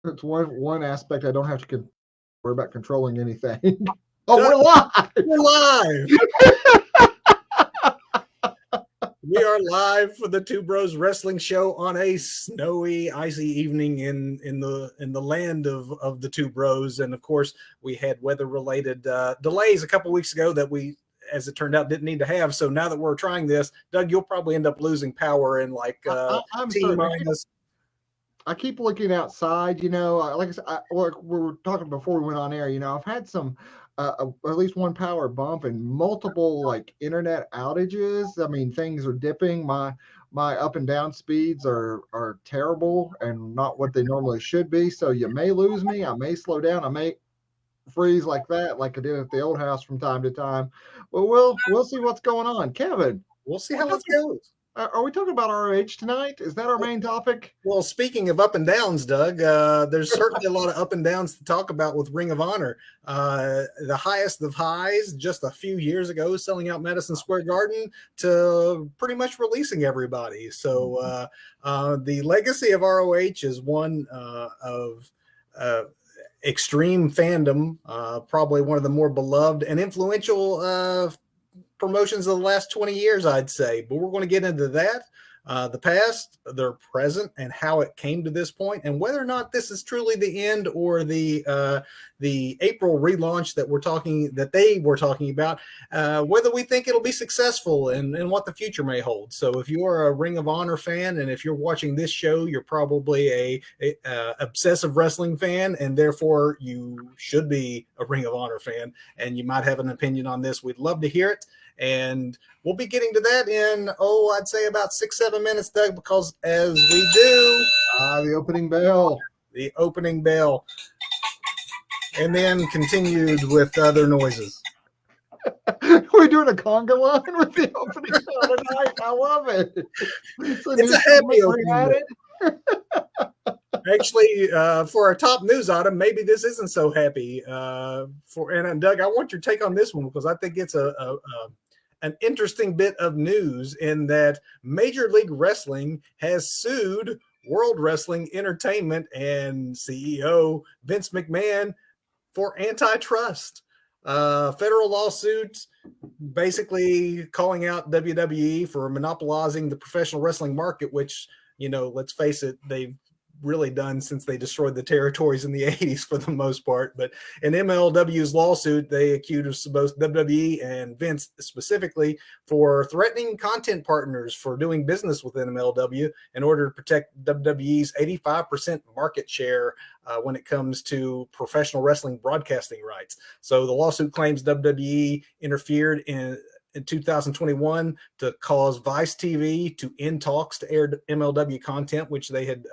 It's one aspect I don't have to worry about controlling anything. Oh, Doug, we're live! We're live! We are live for the Two Bros Wrestling Show on a snowy, icy evening in the land of the Two Bros. And of course, we had weather-related delays a couple weeks ago that we, as it turned out, didn't need to have. So now that we're trying this, Doug, you'll probably end up losing power in like I'm T minus. I keep looking outside, like I said, we were talking before we went on air, I've had some, at least one power bump and multiple like internet outages. I mean, things are dipping. My up and down speeds are terrible and not what they normally should be. So you may lose me. I may slow down. I may freeze like that, like I did at the old house from time to time. But we'll see what's going on. Kevin, We'll see how it goes. Are we talking about ROH tonight? Is that our main topic? Well, speaking of up and downs, Doug, there's certainly a lot of up and downs to talk about with Ring of Honor. The highest of highs just a few years ago, selling out Madison Square Garden, to pretty much releasing everybody. So the legacy of ROH is one of extreme fandom, probably one of the more beloved and influential promotions of the last 20 years, I'd say. But we're going to get into that, the past, their present, and how it came to this point, and whether or not this is truly the end or the April relaunch that they were talking about, whether we think it'll be successful and what the future may hold. So if you're a Ring of Honor fan, and if you're watching this show, you're probably a obsessive wrestling fan, and therefore you should be a Ring of Honor fan, and you might have an opinion on this. We'd love to hear it. And we'll be getting to that in, I'd say about 6-7 minutes, Doug, because as we do... the opening bell. The opening bell. And then continued with other noises. We're doing a conga line with the opening bell tonight. I love it. It's a happy opening bell. Actually, for our top news item, maybe this isn't so happy. And Doug, I want your take on this one, because I think it's an interesting bit of news in that Major League Wrestling has sued World Wrestling Entertainment and CEO Vince McMahon for antitrust. Federal lawsuit basically calling out WWE for monopolizing the professional wrestling market, which, let's face it, they've really done since they destroyed the territories in the 80s for the most part. But in MLW's lawsuit, they accused both WWE and Vince specifically for threatening content partners for doing business within MLW in order to protect WWE's 85% market share when it comes to professional wrestling broadcasting rights. So the lawsuit claims WWE interfered in 2021 to cause Vice TV to end talks to air MLW content, which they had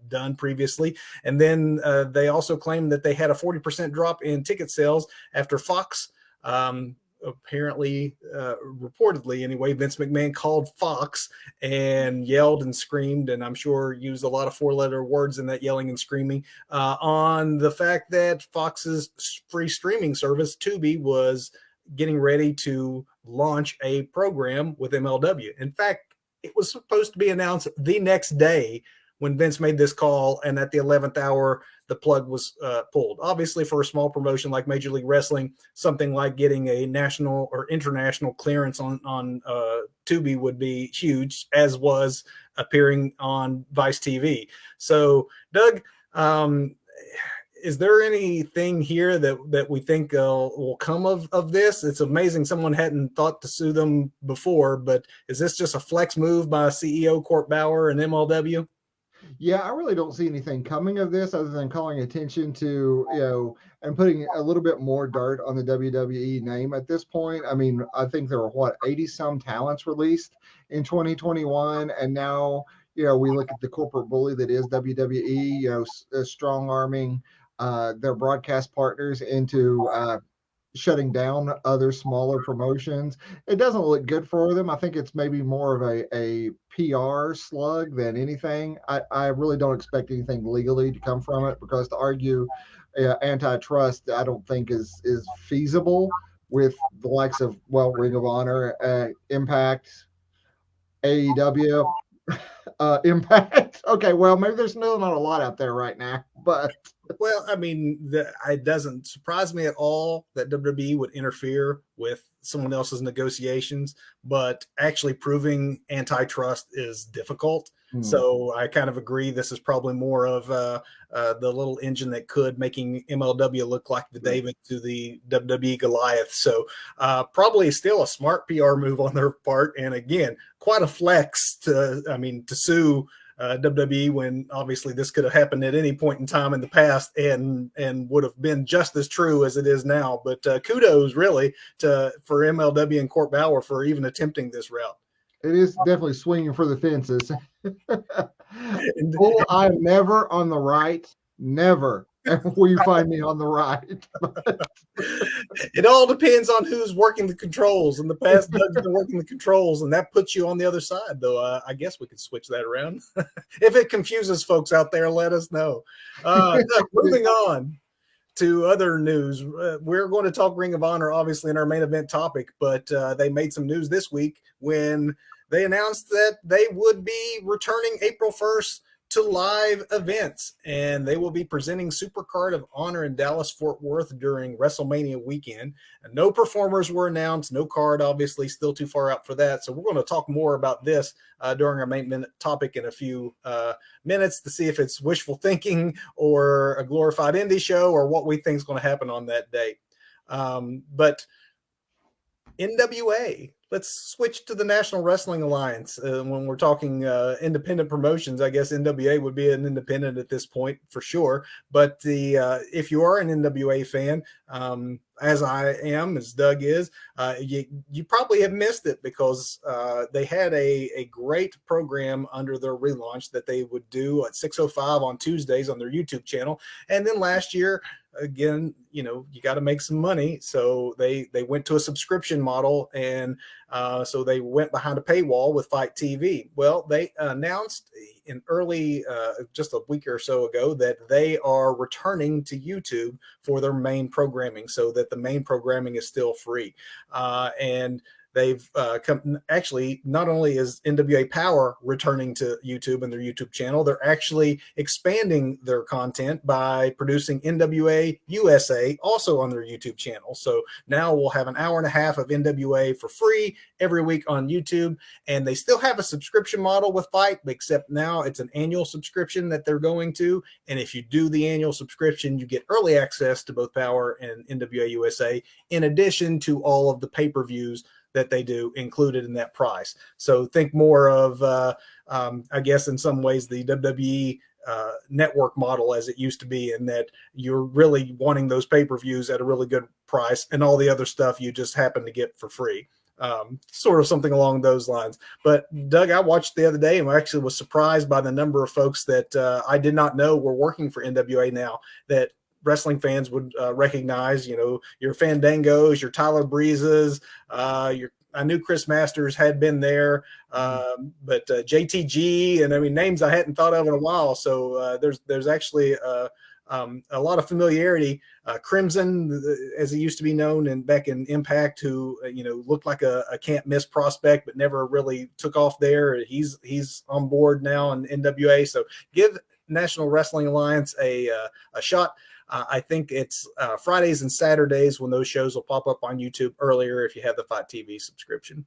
done previously. And then they also claimed that they had a 40% drop in ticket sales after Fox, apparently, reportedly anyway, Vince McMahon called Fox and yelled and screamed, and I'm sure used a lot of 4-letter words in that yelling and screaming, on the fact that Fox's free streaming service, Tubi, was getting ready to launch a program with MLW. In fact, it was supposed to be announced the next day when Vince made this call, and at the 11th hour, the plug was pulled. Obviously, for a small promotion like Major League Wrestling, something like getting a national or international clearance on Tubi would be huge, as was appearing on Vice TV. So, Doug, is there anything here that we think will come of this? It's amazing someone hadn't thought to sue them before, but is this just a flex move by CEO Court Bauer and MLW? Yeah, I really don't see anything coming of this other than calling attention to, and putting a little bit more dirt on the WWE name at this point. I mean, I think there were 80-some talents released in 2021, and now, we look at the corporate bully that is WWE, strong arming their broadcast partners into shutting down other smaller promotions. It doesn't look good for them. I think it's maybe more of a PR slug than anything. I really don't expect anything legally to come from it, because to argue antitrust, I don't think is feasible with the likes of, Ring of Honor, Impact, AEW. Impact. Okay, well, maybe there's still not a lot out there right now, but well, I mean, it doesn't surprise me at all that WWE would interfere with someone else's negotiations, but actually proving antitrust is difficult. So I kind of agree. This is probably more of the little engine that could, making MLW look like the David to the WWE Goliath. So probably still a smart PR move on their part. And again, quite a flex to sue WWE when obviously this could have happened at any point in time in the past and would have been just as true as it is now. But kudos really for MLW and Court Bauer for even attempting this route. It is definitely swinging for the fences. Well, I'm never on the right. Never will you find me on the right. It all depends on who's working the controls. In the past, Doug's been working the controls, and that puts you on the other side, though. I guess we could switch that around. If it confuses folks out there, let us know. Doug, moving on to other news. We're going to talk Ring of Honor, obviously, in our main event topic, but they made some news this week when they announced that they would be returning April 1st to live events, and they will be presenting Supercard of Honor in Dallas-Fort Worth during WrestleMania weekend. And no performers were announced, no card, obviously, still too far out for that. So we're going to talk more about this during our main topic in a few minutes to see if it's wishful thinking or a glorified indie show or what we think is going to happen on that day. But NWA, let's switch to the National Wrestling Alliance. When we're talking independent promotions, I guess NWA would be an independent at this point for sure. But if you are an NWA fan, as I am, as Doug is, you probably have missed it because they had a great program under their relaunch that they would do at 6:05 on Tuesdays on their YouTube channel. And then last year, again, you got to make some money. So they went to a subscription model, and so they went behind a paywall with Fight TV. Well, they announced in early, just a week or so ago, that they are returning to YouTube for their main programming, so that the main programming is still free. And they've come, actually, not only is NWA Power returning to YouTube and their YouTube channel, they're actually expanding their content by producing NWA USA also on their YouTube channel. So now we'll have an hour and a half of NWA for free every week on YouTube. And they still have a subscription model with Fight, except now it's an annual subscription that they're going to. And if you do the annual subscription, you get early access to both Power and NWA USA, in addition to all of the pay-per-views that they do included in that price. So think more of, I guess, in some ways, the WWE network model as it used to be, in that you're really wanting those pay-per-views at a really good price, and all the other stuff you just happen to get for free. Sort of something along those lines. But Doug, I watched the other day and actually was surprised by the number of folks that I did not know were working for NWA now, that wrestling fans would recognize, your Fandangos, your Tyler Breezes, I knew Chris Masters had been there, but JTG, and names I hadn't thought of in a while. So there's actually a lot of familiarity. Crimson, as he used to be known, and back in Impact, who looked like a can't miss prospect, but never really took off there. He's on board now in NWA. So give National Wrestling Alliance a shot. I think it's Fridays and Saturdays when those shows will pop up on YouTube earlier if you have the Fight TV subscription.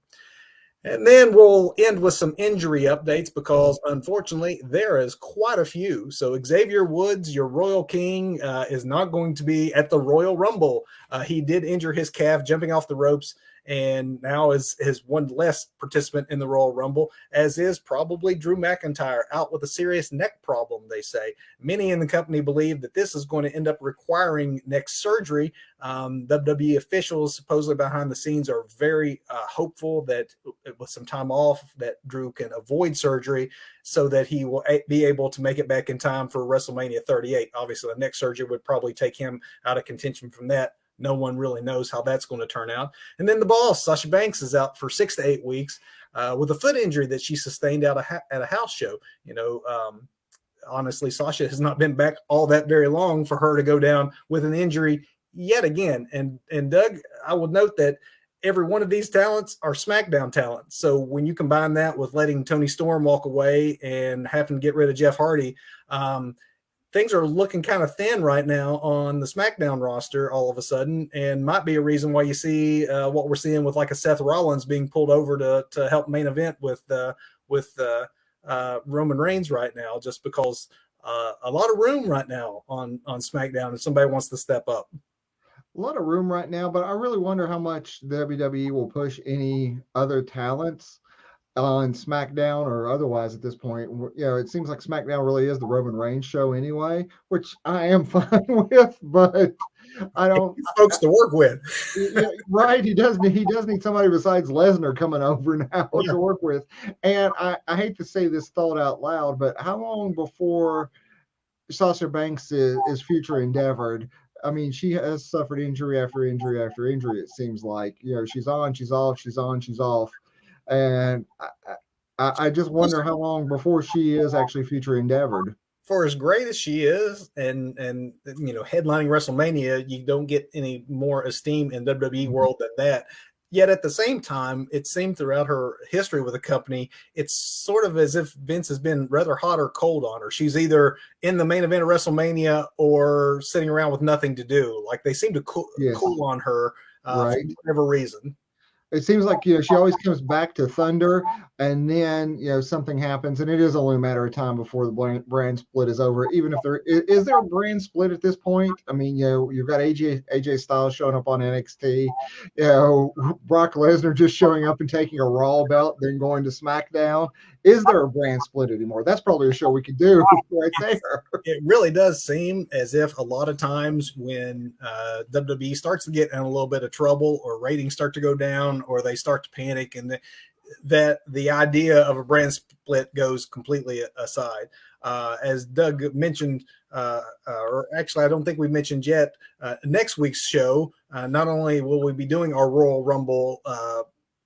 And then we'll end with some injury updates, because unfortunately there is quite a few. So Xavier Woods, your Royal King, is not going to be at the Royal Rumble. He did injure his calf jumping off the ropes, and now is one less participant in the Royal Rumble, as is probably Drew McIntyre, out with a serious neck problem, they say. Many in the company believe that this is going to end up requiring neck surgery. WWE officials supposedly behind the scenes are very hopeful that with some time off that Drew can avoid surgery so that he will be able to make it back in time for WrestleMania 38. Obviously, the neck surgery would probably take him out of contention from that. No one really knows how that's going to turn out. And then the boss, Sasha Banks, is out for 6 to 8 weeks with a foot injury that she sustained at a house show. Honestly, Sasha has not been back all that very long for her to go down with an injury yet again. And Doug, I would note that every one of these talents are SmackDown talents. So when you combine that with letting Tony Storm walk away and having to get rid of Jeff Hardy, things are looking kind of thin right now on the SmackDown roster all of a sudden, and might be a reason why you see what we're seeing with like a Seth Rollins being pulled over to help main event with Roman Reigns right now, just because a lot of room right now on SmackDown if somebody wants to step up. A lot of room right now, but I really wonder how much the WWE will push any other talents on SmackDown or otherwise at this point. It seems like SmackDown really is the Roman Reigns show anyway, which I am fine with, but I don't folks to work with. Right. He does need somebody besides Lesnar coming over now to work with. And I hate to say this thought out loud, but how long before Sasha Banks is future endeavored? I mean, she has suffered injury after injury after injury. It seems like, she's on, she's off, she's on, she's off. And I just wonder how long before she is actually future endeavored. For as great as she is, and headlining WrestleMania, you don't get any more esteem in WWE world than that. Yet at the same time, it seemed throughout her history with the company, it's sort of as if Vince has been rather hot or cold on her. She's either in the main event of WrestleMania or sitting around with nothing to do. Like they seem to cool on her for whatever reason. It seems like, she always comes back to Thunder, and then, something happens, and it is only a matter of time before the brand split is over. Even if is there a brand split at this point? I mean, you've got AJ Styles showing up on NXT, Brock Lesnar just showing up and taking a Raw belt, then going to SmackDown. Is there a brand split anymore? That's probably a show we could do right there. It really does seem as if a lot of times when WWE starts to get in a little bit of trouble or ratings start to go down or they start to panic, and that the idea of a brand split goes completely aside. As Doug mentioned, or actually I don't think we mentioned yet, next week's show, not only will we be doing our Royal Rumble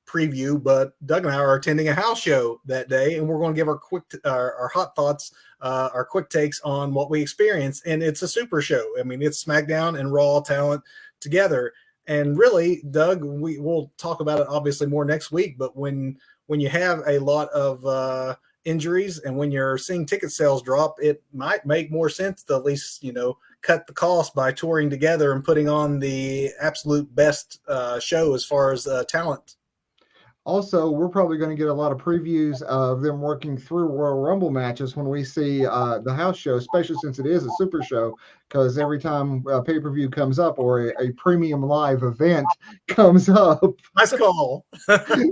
preview, but Doug and I are attending a house show that day, and we're going to give our hot thoughts, our quick takes on what we experienced. And it's a super show. I mean, it's SmackDown and Raw talent together. And really, Doug, we'll talk about it obviously more next week. But when you have a lot of injuries and when you're seeing ticket sales drop, it might make more sense to at least cut the cost by touring together and putting on the absolute best show as far as talent. Also, we're probably going to get a lot of previews of them working through Royal Rumble matches when we see the house show, especially since it is a super show, because every time a pay-per-view comes up or a premium live event comes up, nice call. Then,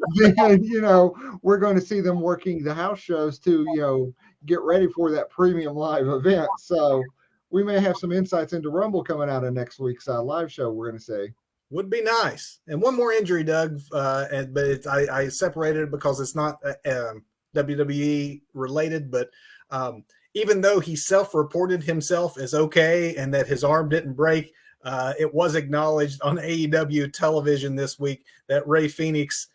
we're going to see them working the house shows to, get ready for that premium live event. So we may have some insights into Rumble coming out of next week's live show, we're going to see. Would be nice. And one more injury, Doug, but I separated it because it's not WWE related, but even though he self-reported himself as okay and that his arm didn't break, it was acknowledged on AEW television this week that Rey Fenix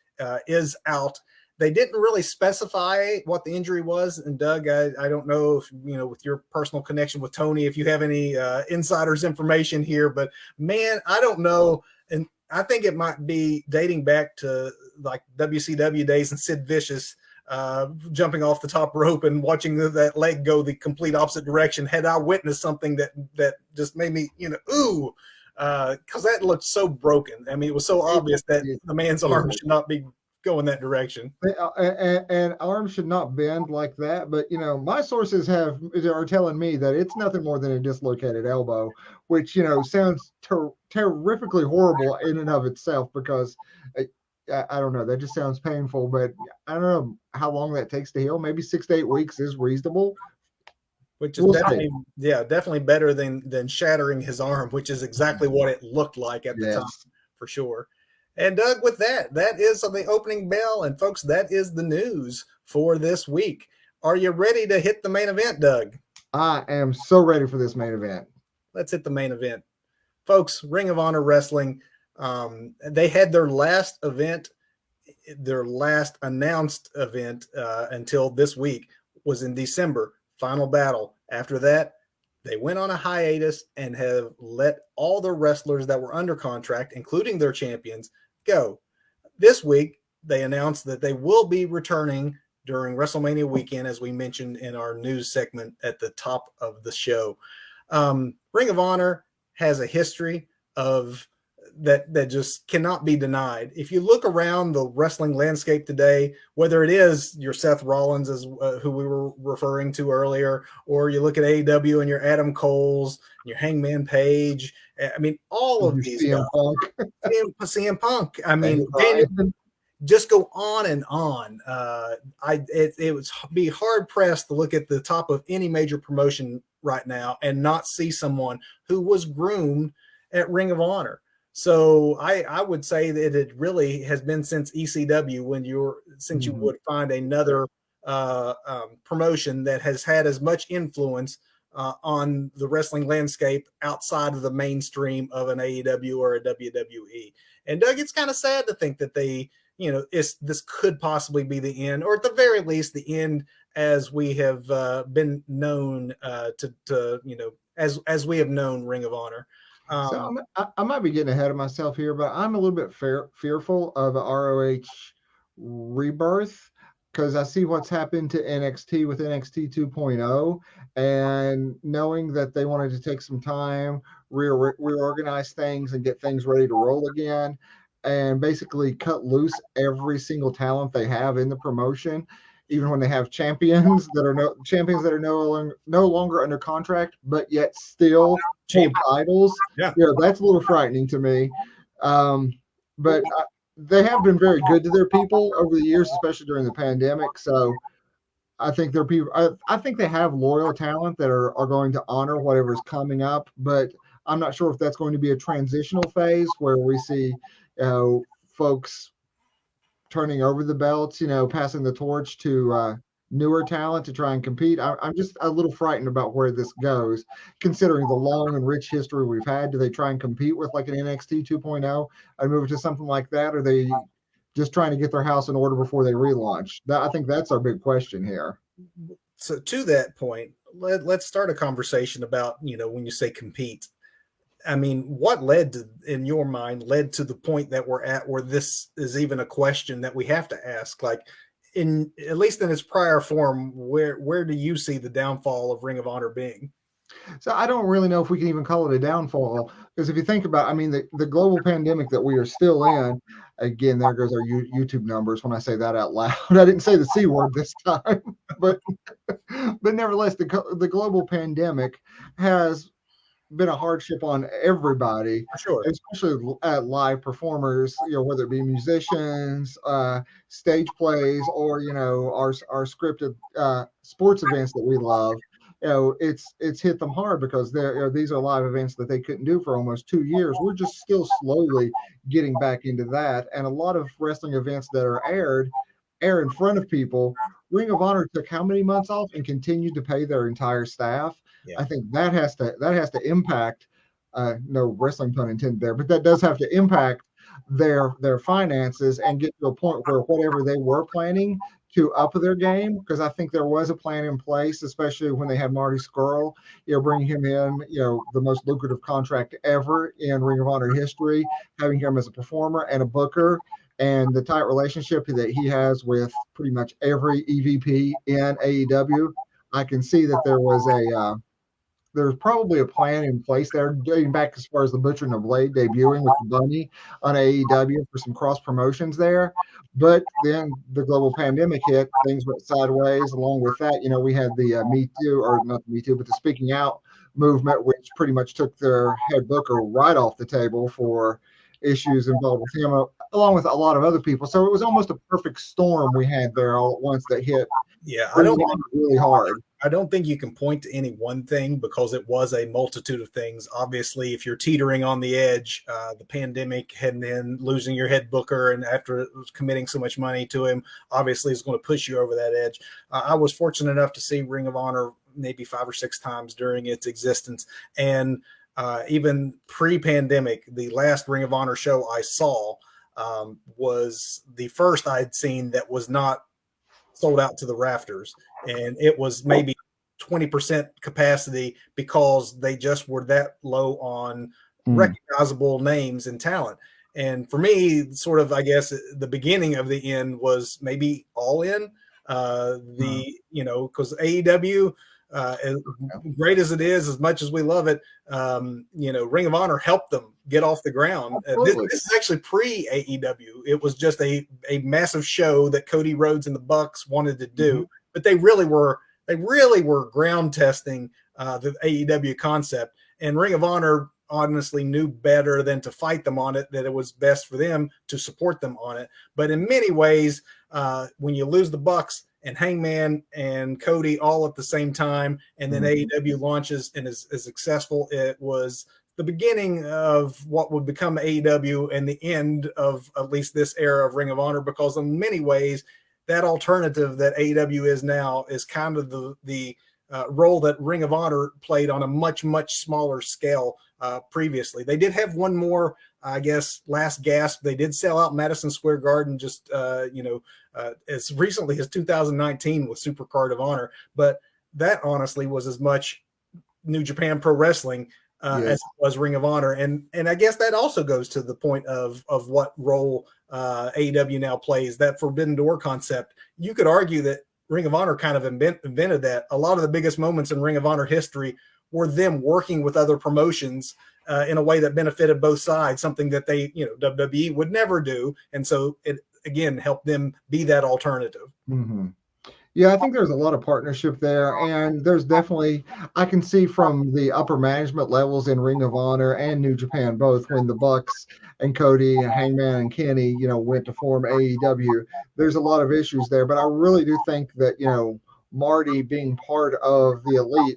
is out. They didn't really specify what the injury was. And Doug, I don't know if, with your personal connection with Tony, if you have any insider's information here, but man, I don't know. And I think it might be dating back to like WCW days and Sid Vicious jumping off the top rope and watching that leg go the complete opposite direction. Had I witnessed something that just made me, because that looked so broken. I mean, it was so obvious that the man's arm should not be going that direction. And arms should not bend like that. But, my sources are telling me that it's nothing more than a dislocated elbow, which, sounds terrifically horrible in and of itself because I don't know. That just sounds painful, but I don't know how long that takes to heal. Maybe 6 to 8 weeks is reasonable. Which is definitely better than shattering his arm, which is exactly what it looked like at the time, for sure. And Doug, with that is the opening bell. And folks, that is the news for this week. Are you ready to hit the main event, Doug? I am so ready for this main event. Let's hit the main event. Folks, Ring of Honor Wrestling, they had their last event, their last announced event until this week was in December, Final Battle. After that, they went on a hiatus and have let all the wrestlers that were under contract, including their champions, go. this week they announced that they will be returning during WrestleMania weekend, as we mentioned in our news segment at the top of the show. Ring of Honor has a history of that just cannot be denied. If you look around the wrestling landscape today, whether it is your Seth Rollins, as who we were referring to earlier, or you look at AEW and your Adam Coles, your Hangman Page, I mean, all of these CM guys, CM Punk. I mean, just go on and on. It would be hard pressed to look at the top of any major promotion right now and not see someone who was groomed at Ring of Honor. So I would say that it really has been since ECW since you would find another promotion that has had as much influence on the wrestling landscape outside of the mainstream of an AEW or a WWE. And Doug, it's kind of sad to think that this could possibly be the end, or at the very least, the end as we have been known as we have known Ring of Honor. So I might be getting ahead of myself here, but I'm a little bit fearful of ROH Rebirth, because I see what's happened to NXT with NXT 2.0, and knowing that they wanted to take some time, reorganize things and get things ready to roll again, and basically cut loose every single talent they have in the promotion, even when they have champions that are no longer under contract, but yet still hold titles. Yeah, that's a little frightening to me. But they have been very good to their people over the years, especially during the pandemic. So I think they're people. I think they have loyal talent that are going to honor whatever's coming up. But I'm not sure if that's going to be a transitional phase where we see folks turning over the belts, passing the torch to newer talent to try and compete. I'm just a little frightened about where this goes, considering the long and rich history we've had. Do they try and compete with like an NXT 2.0 and move it to something like that? Or are they just trying to get their house in order before they relaunch? I think that's our big question here. So to that point, let's start a conversation about, when you say compete, I mean, what in your mind led to the point that we're at where this is even a question that we have to ask? Like, at least in its prior form, where do you see the downfall of Ring of Honor being? So I don't really know if we can even call it a downfall, because if you think about, the global pandemic that we are still in, again, there goes our YouTube numbers when I say that out loud. I didn't say the C word this time, but nevertheless, the global pandemic has been a hardship on everybody, sure, especially at live performers, whether it be musicians, stage plays, or our scripted sports events that we love. It's hit them hard, because these are live events that they couldn't do for almost 2 years. We're just still slowly getting back into that, and a lot of wrestling events that are air in front of people. Ring of Honor took how many months off and continued to pay their entire staff? Yeah. I think that has to impact, no wrestling pun intended there, but that does have to impact their finances and get to a point where whatever they were planning to up their game, because I think there was a plan in place, especially when they had Marty Scurll, bringing him in, the most lucrative contract ever in Ring of Honor history, having him as a performer and a booker, and the tight relationship that he has with pretty much every EVP in AEW. I can see that there was there's probably a plan in place there, dating back as far as the Butcher and the Blade debuting with the Bunny on AEW for some cross promotions there. But then the global pandemic hit, things went sideways. Along with that, we had the Me Too, or not Me Too, but the Speaking Out movement, which pretty much took their head booker right off the table for issues involved with him, along with a lot of other people. So it was almost a perfect storm we had there all at once that hit. Yeah, really hard. I don't think you can point to any one thing, because it was a multitude of things. Obviously, if you're teetering on the edge, the pandemic and then losing your head booker, and after committing so much money to him, obviously is going to push you over that edge. I was fortunate enough to see Ring of Honor maybe 5 or 6 times during its existence. And even pre-pandemic, the last Ring of Honor show I saw was the first I'd seen that was not sold out to the rafters, and it was maybe 20% capacity, because they just were that low on recognizable names and talent. And for me, sort of, I guess the beginning of the end was maybe All In. Because AEW, as great as it is, as much as we love it, Ring of Honor helped them get off the ground. This is actually pre-AEW. It was just a massive show that Cody Rhodes and the Bucks wanted to do, but they really were ground testing the AEW concept, and Ring of Honor honestly knew better than to fight them on it, that it was best for them to support them on it. But in many ways, when you lose the Bucks and Hangman and Cody all at the same time, and then AEW launches and is successful, it was the beginning of what would become AEW and the end of at least this era of Ring of Honor, because in many ways, that alternative that AEW is now is kind of the role that Ring of Honor played on a much, much smaller scale previously. They did have one more, I guess, last gasp. They did sell out Madison Square Garden just, as recently as 2019 with Supercard of Honor. But that honestly was as much New Japan Pro Wrestling as it was Ring of Honor. And I guess that also goes to the point of what role AEW now plays, that Forbidden Door concept. You could argue that Ring of Honor kind of invented that. A lot of the biggest moments in Ring of Honor history were them working with other promotions in a way that benefited both sides, something that they, WWE would never do. And so it, again, helped them be that alternative. Yeah, I think there's a lot of partnership there, and there's definitely, I can see from the upper management levels in Ring of Honor and New Japan both, when the Bucks and Cody and Hangman and Kenny, went to form AEW, there's a lot of issues there. But I really do think that, Marty being part of the Elite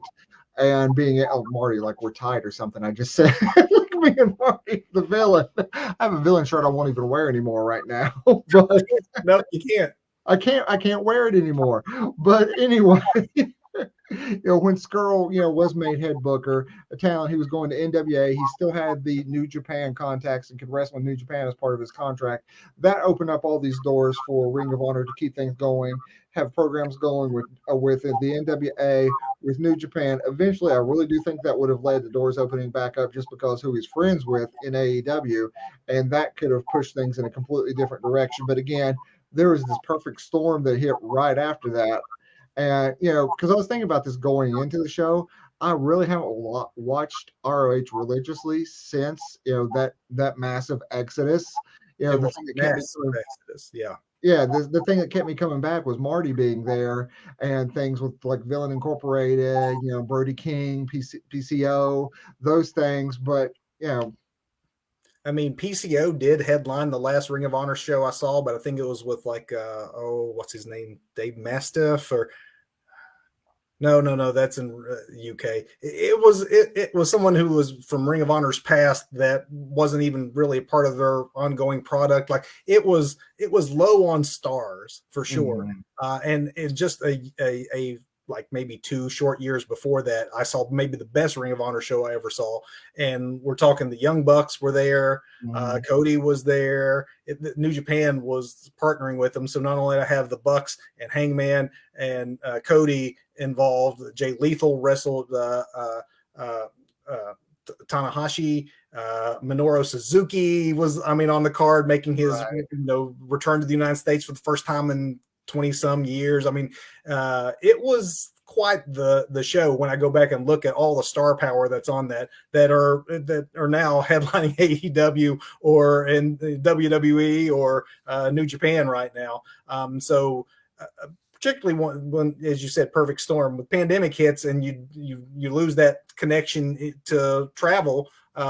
and being, Marty, like we're tied or something, I just said, look at me and Marty, the villain. I have a villain shirt I won't even wear anymore right now. But no, you can't. I can't wear it anymore. But anyway, when Skrull, was made head booker, a talent, he was going to NWA. He still had the New Japan contacts and could wrestle in New Japan as part of his contract. That opened up all these doors for Ring of Honor to keep things going, have programs going with the NWA, with New Japan. Eventually, I really do think that would have led the doors opening back up, just because who he's friends with in AEW, and that could have pushed things in a completely different direction. But again, there was this perfect storm that hit right after that. And, because I was thinking about this going into the show, I really haven't watched ROH religiously since, that massive exodus. The thing that kept me exodus. Yeah, the thing that kept me coming back was Marty being there, and things with like Villain Incorporated, Brody King, PCO, those things. But, I mean, PCO did headline the last Ring of Honor show I saw, but I think it was with what's his name? Dave Mastiff or no, that's in UK. It was someone who was from Ring of Honor's past that wasn't even really a part of their ongoing product. Like it was low on stars for sure. And it's just a like maybe 2 short years before that, I saw maybe the best Ring of Honor show I ever saw. And we're talking the Young Bucks were there. Cody was there. New Japan was partnering with them. So not only did I have the Bucks and Hangman and Cody involved, Jay Lethal wrestled Tanahashi, Minoru Suzuki was, on the card, making his return to the United States for the first time in 20 some years. It was quite the show when I go back and look at all the star power that's on that are now headlining AEW or in WWE or New Japan right now. Particularly when, as you said, perfect storm with pandemic hits and you lose that connection to travel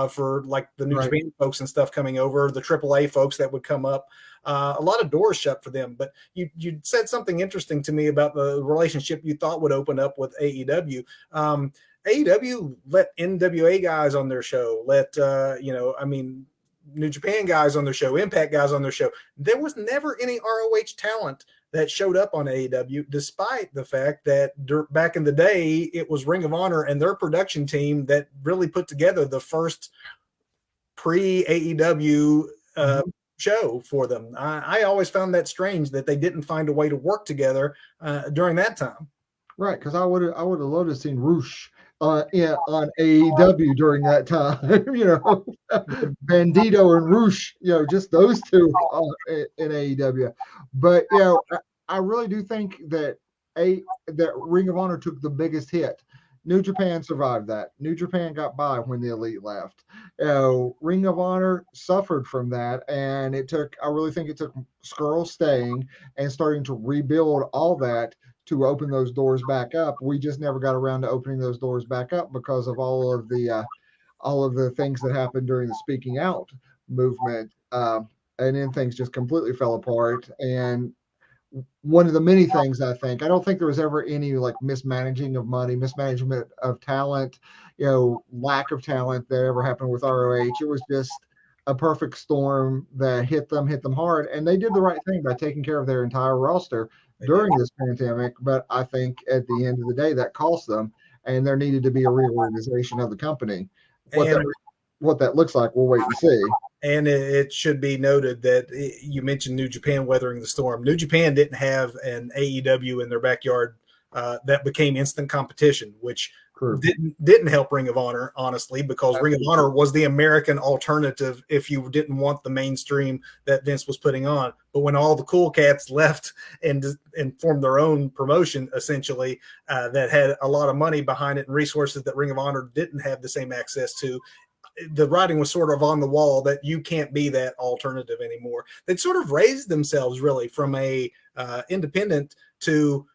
for like the New Japan folks and stuff coming over, the AAA folks that would come up. A lot of doors shut for them. But you said something interesting to me about the relationship you thought would open up with AEW. AEW let NWA guys on their show, New Japan guys on their show, Impact guys on their show. There was never any ROH talent that showed up on AEW, despite the fact that back in the day, it was Ring of Honor and their production team that really put together the first pre-AEW show for them. I always found that strange that they didn't find a way to work together during that time. Right, because I would have loved to have seen Roosh on AEW during that time. Bandito and Roosh, just those two in AEW. But I really do think that Ring of Honor took the biggest hit. New Japan survived that. New Japan got by when the Elite left. Ring of Honor suffered from that, and I really think it took Skrull staying and starting to rebuild all that to open those doors back up. We just never got around to opening those doors back up because of all of the things that happened during the speaking out movement. And then things just completely fell apart. And one of the many things I don't think there was ever any like mismanaging of money, mismanagement of talent, lack of talent that ever happened with ROH. It was just a perfect storm that hit them hard. And they did the right thing by taking care of their entire roster during this pandemic. But I think at the end of the day, that cost them, and there needed to be a reorganization of the company. What that looks like, we'll wait and see. And it should be noted that you mentioned New Japan weathering the storm. New Japan didn't have an AEW in their backyard that became instant competition, which didn't help Ring of Honor, honestly, because Ring of Honor was the American alternative if you didn't want the mainstream that Vince was putting on. But when all the cool cats left and formed their own promotion, essentially, that had a lot of money behind it and resources that Ring of Honor didn't have the same access to, the writing was sort of on the wall that you can't be that alternative anymore. They'd sort of raised themselves really from a independent to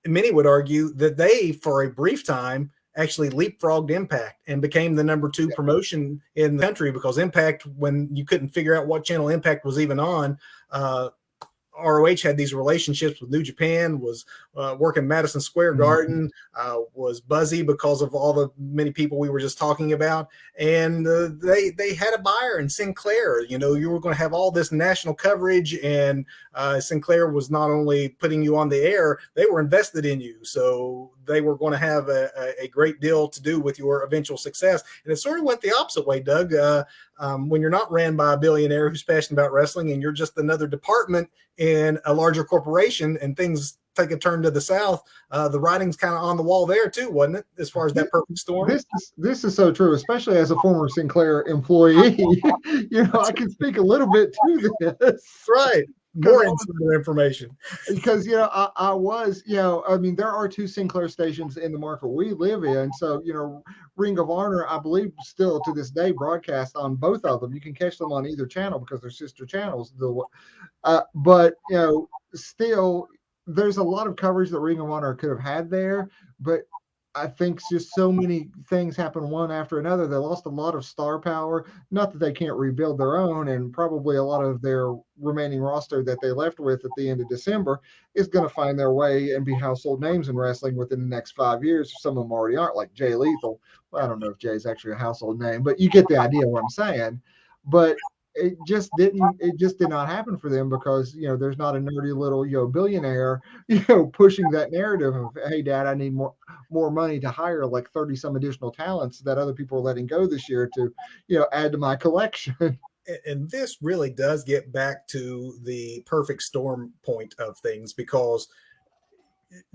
many would argue that they, for a brief time, actually leapfrogged Impact and became the number 2 promotion in the country, because Impact, when you couldn't figure out what channel Impact was even on, ROH had these relationships with New Japan, was working Madison Square Garden, was buzzy because of all the many people we were just talking about. And they had a buyer in Sinclair. You were going to have all this national coverage, and Sinclair was not only putting you on the air, they were invested in you. So they were going to have a great deal to do with your eventual success. And it sort of went the opposite way, Doug. When you're not ran by a billionaire who's passionate about wrestling, and you're just another department in a larger corporation, and things take a turn to the south, the writing's kind of on the wall there too, wasn't it? As far as that perfect storm. This is so true, especially as a former Sinclair employee. I can speak a little bit to this. Right. More information. Because, I was, there are 2 Sinclair stations in the market we live in. So, Ring of Honor, I believe, still to this day broadcast on both of them. You can catch them on either channel because they're sister channels. But, still, there's a lot of coverage that Ring of Honor could have had there. But I think just so many things happen one after another. They lost a lot of star power. Not that they can't rebuild their own, and probably a lot of their remaining roster that they left with at the end of December is going to find their way and be household names in wrestling within the next 5 years. Some of them already aren't, like Jay Lethal. Well, I don't know if Jay's actually a household name, but you get the idea what I'm saying. But it just did not happen for them because, there's not a nerdy little, billionaire, pushing that narrative of, hey, Dad, I need more money to hire like 30 some additional talents that other people are letting go this year to, add to my collection. And this really does get back to the perfect storm point of things, because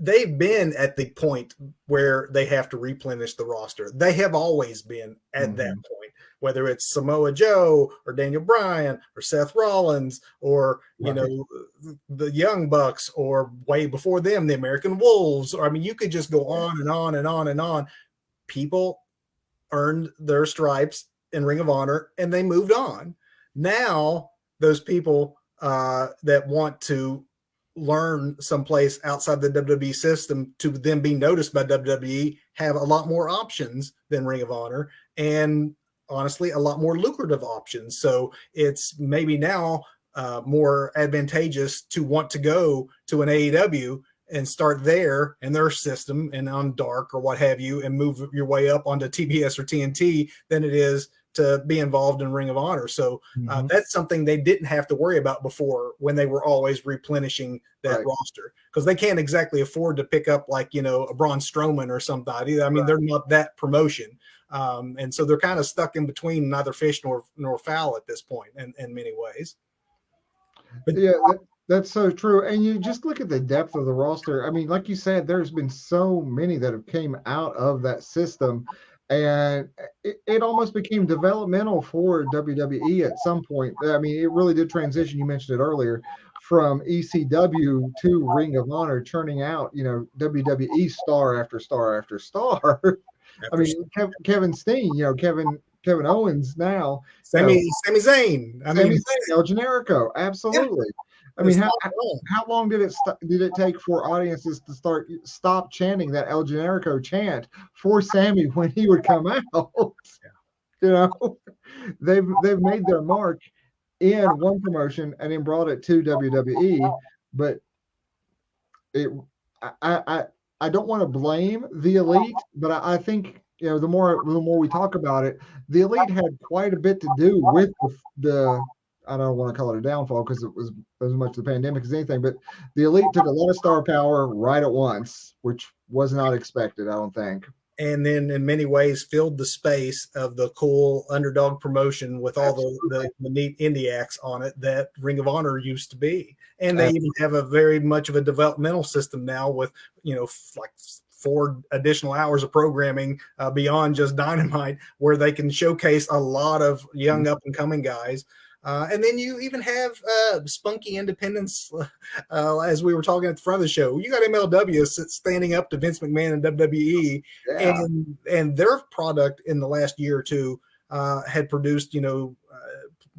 they've been at the point where they have to replenish the roster. They have always been at that point, whether it's Samoa Joe or Daniel Bryan or Seth Rollins or, the Young Bucks, or way before them, the American Wolves. Or, you could just go on and on and on and on. People earned their stripes in Ring of Honor and they moved on. Now, those people that want to learn someplace outside the WWE system to then be noticed by WWE have a lot more options than Ring of Honor, and honestly a lot more lucrative options. So it's maybe now more advantageous to want to go to an AEW and start there in their system and on Dark or what have you, and move your way up onto TBS or TNT than it is to be involved in Ring of Honor. So that's something they didn't have to worry about before, when they were always replenishing that roster, because they can't exactly afford to pick up like, a Braun Strowman or somebody. They're not that promotion. And so they're kind of stuck in between neither fish nor fowl at this point in many ways. But That's so true. And you just look at the depth of the roster. I mean, like you said, there's been so many that have came out of that system, and it almost became developmental for WWE at some point. I mean, it really did transition. You mentioned it earlier, from ECW to Ring of Honor, turning out, WWE star after star after star. I mean, Kevin Steen, Kevin Owens now. Sami Zayn. Sami Zayn, El Generico, absolutely. Yeah. I mean, how long did it take for audiences to stop chanting that El Generico chant for Sammy when he would come out? They've made their mark in one promotion and then brought it to WWE, but I don't want to blame the Elite, but I think the more we talk about it, the Elite had quite a bit to do with the I don't want to call it a downfall because it was as much the pandemic as anything, but the Elite took a lot of star power right at once, which was not expected, I don't think. And then in many ways filled the space of the cool underdog promotion with all the neat indie acts on it that Ring of Honor used to be. And they even have a very much of a developmental system now with, like 4 additional hours of programming beyond just Dynamite, where they can showcase a lot of young up and coming guys. And then you even have spunky independents, as we were talking at the front of the show. You got MLW standing up to Vince McMahon and WWE, and their product in the last year or two had produced,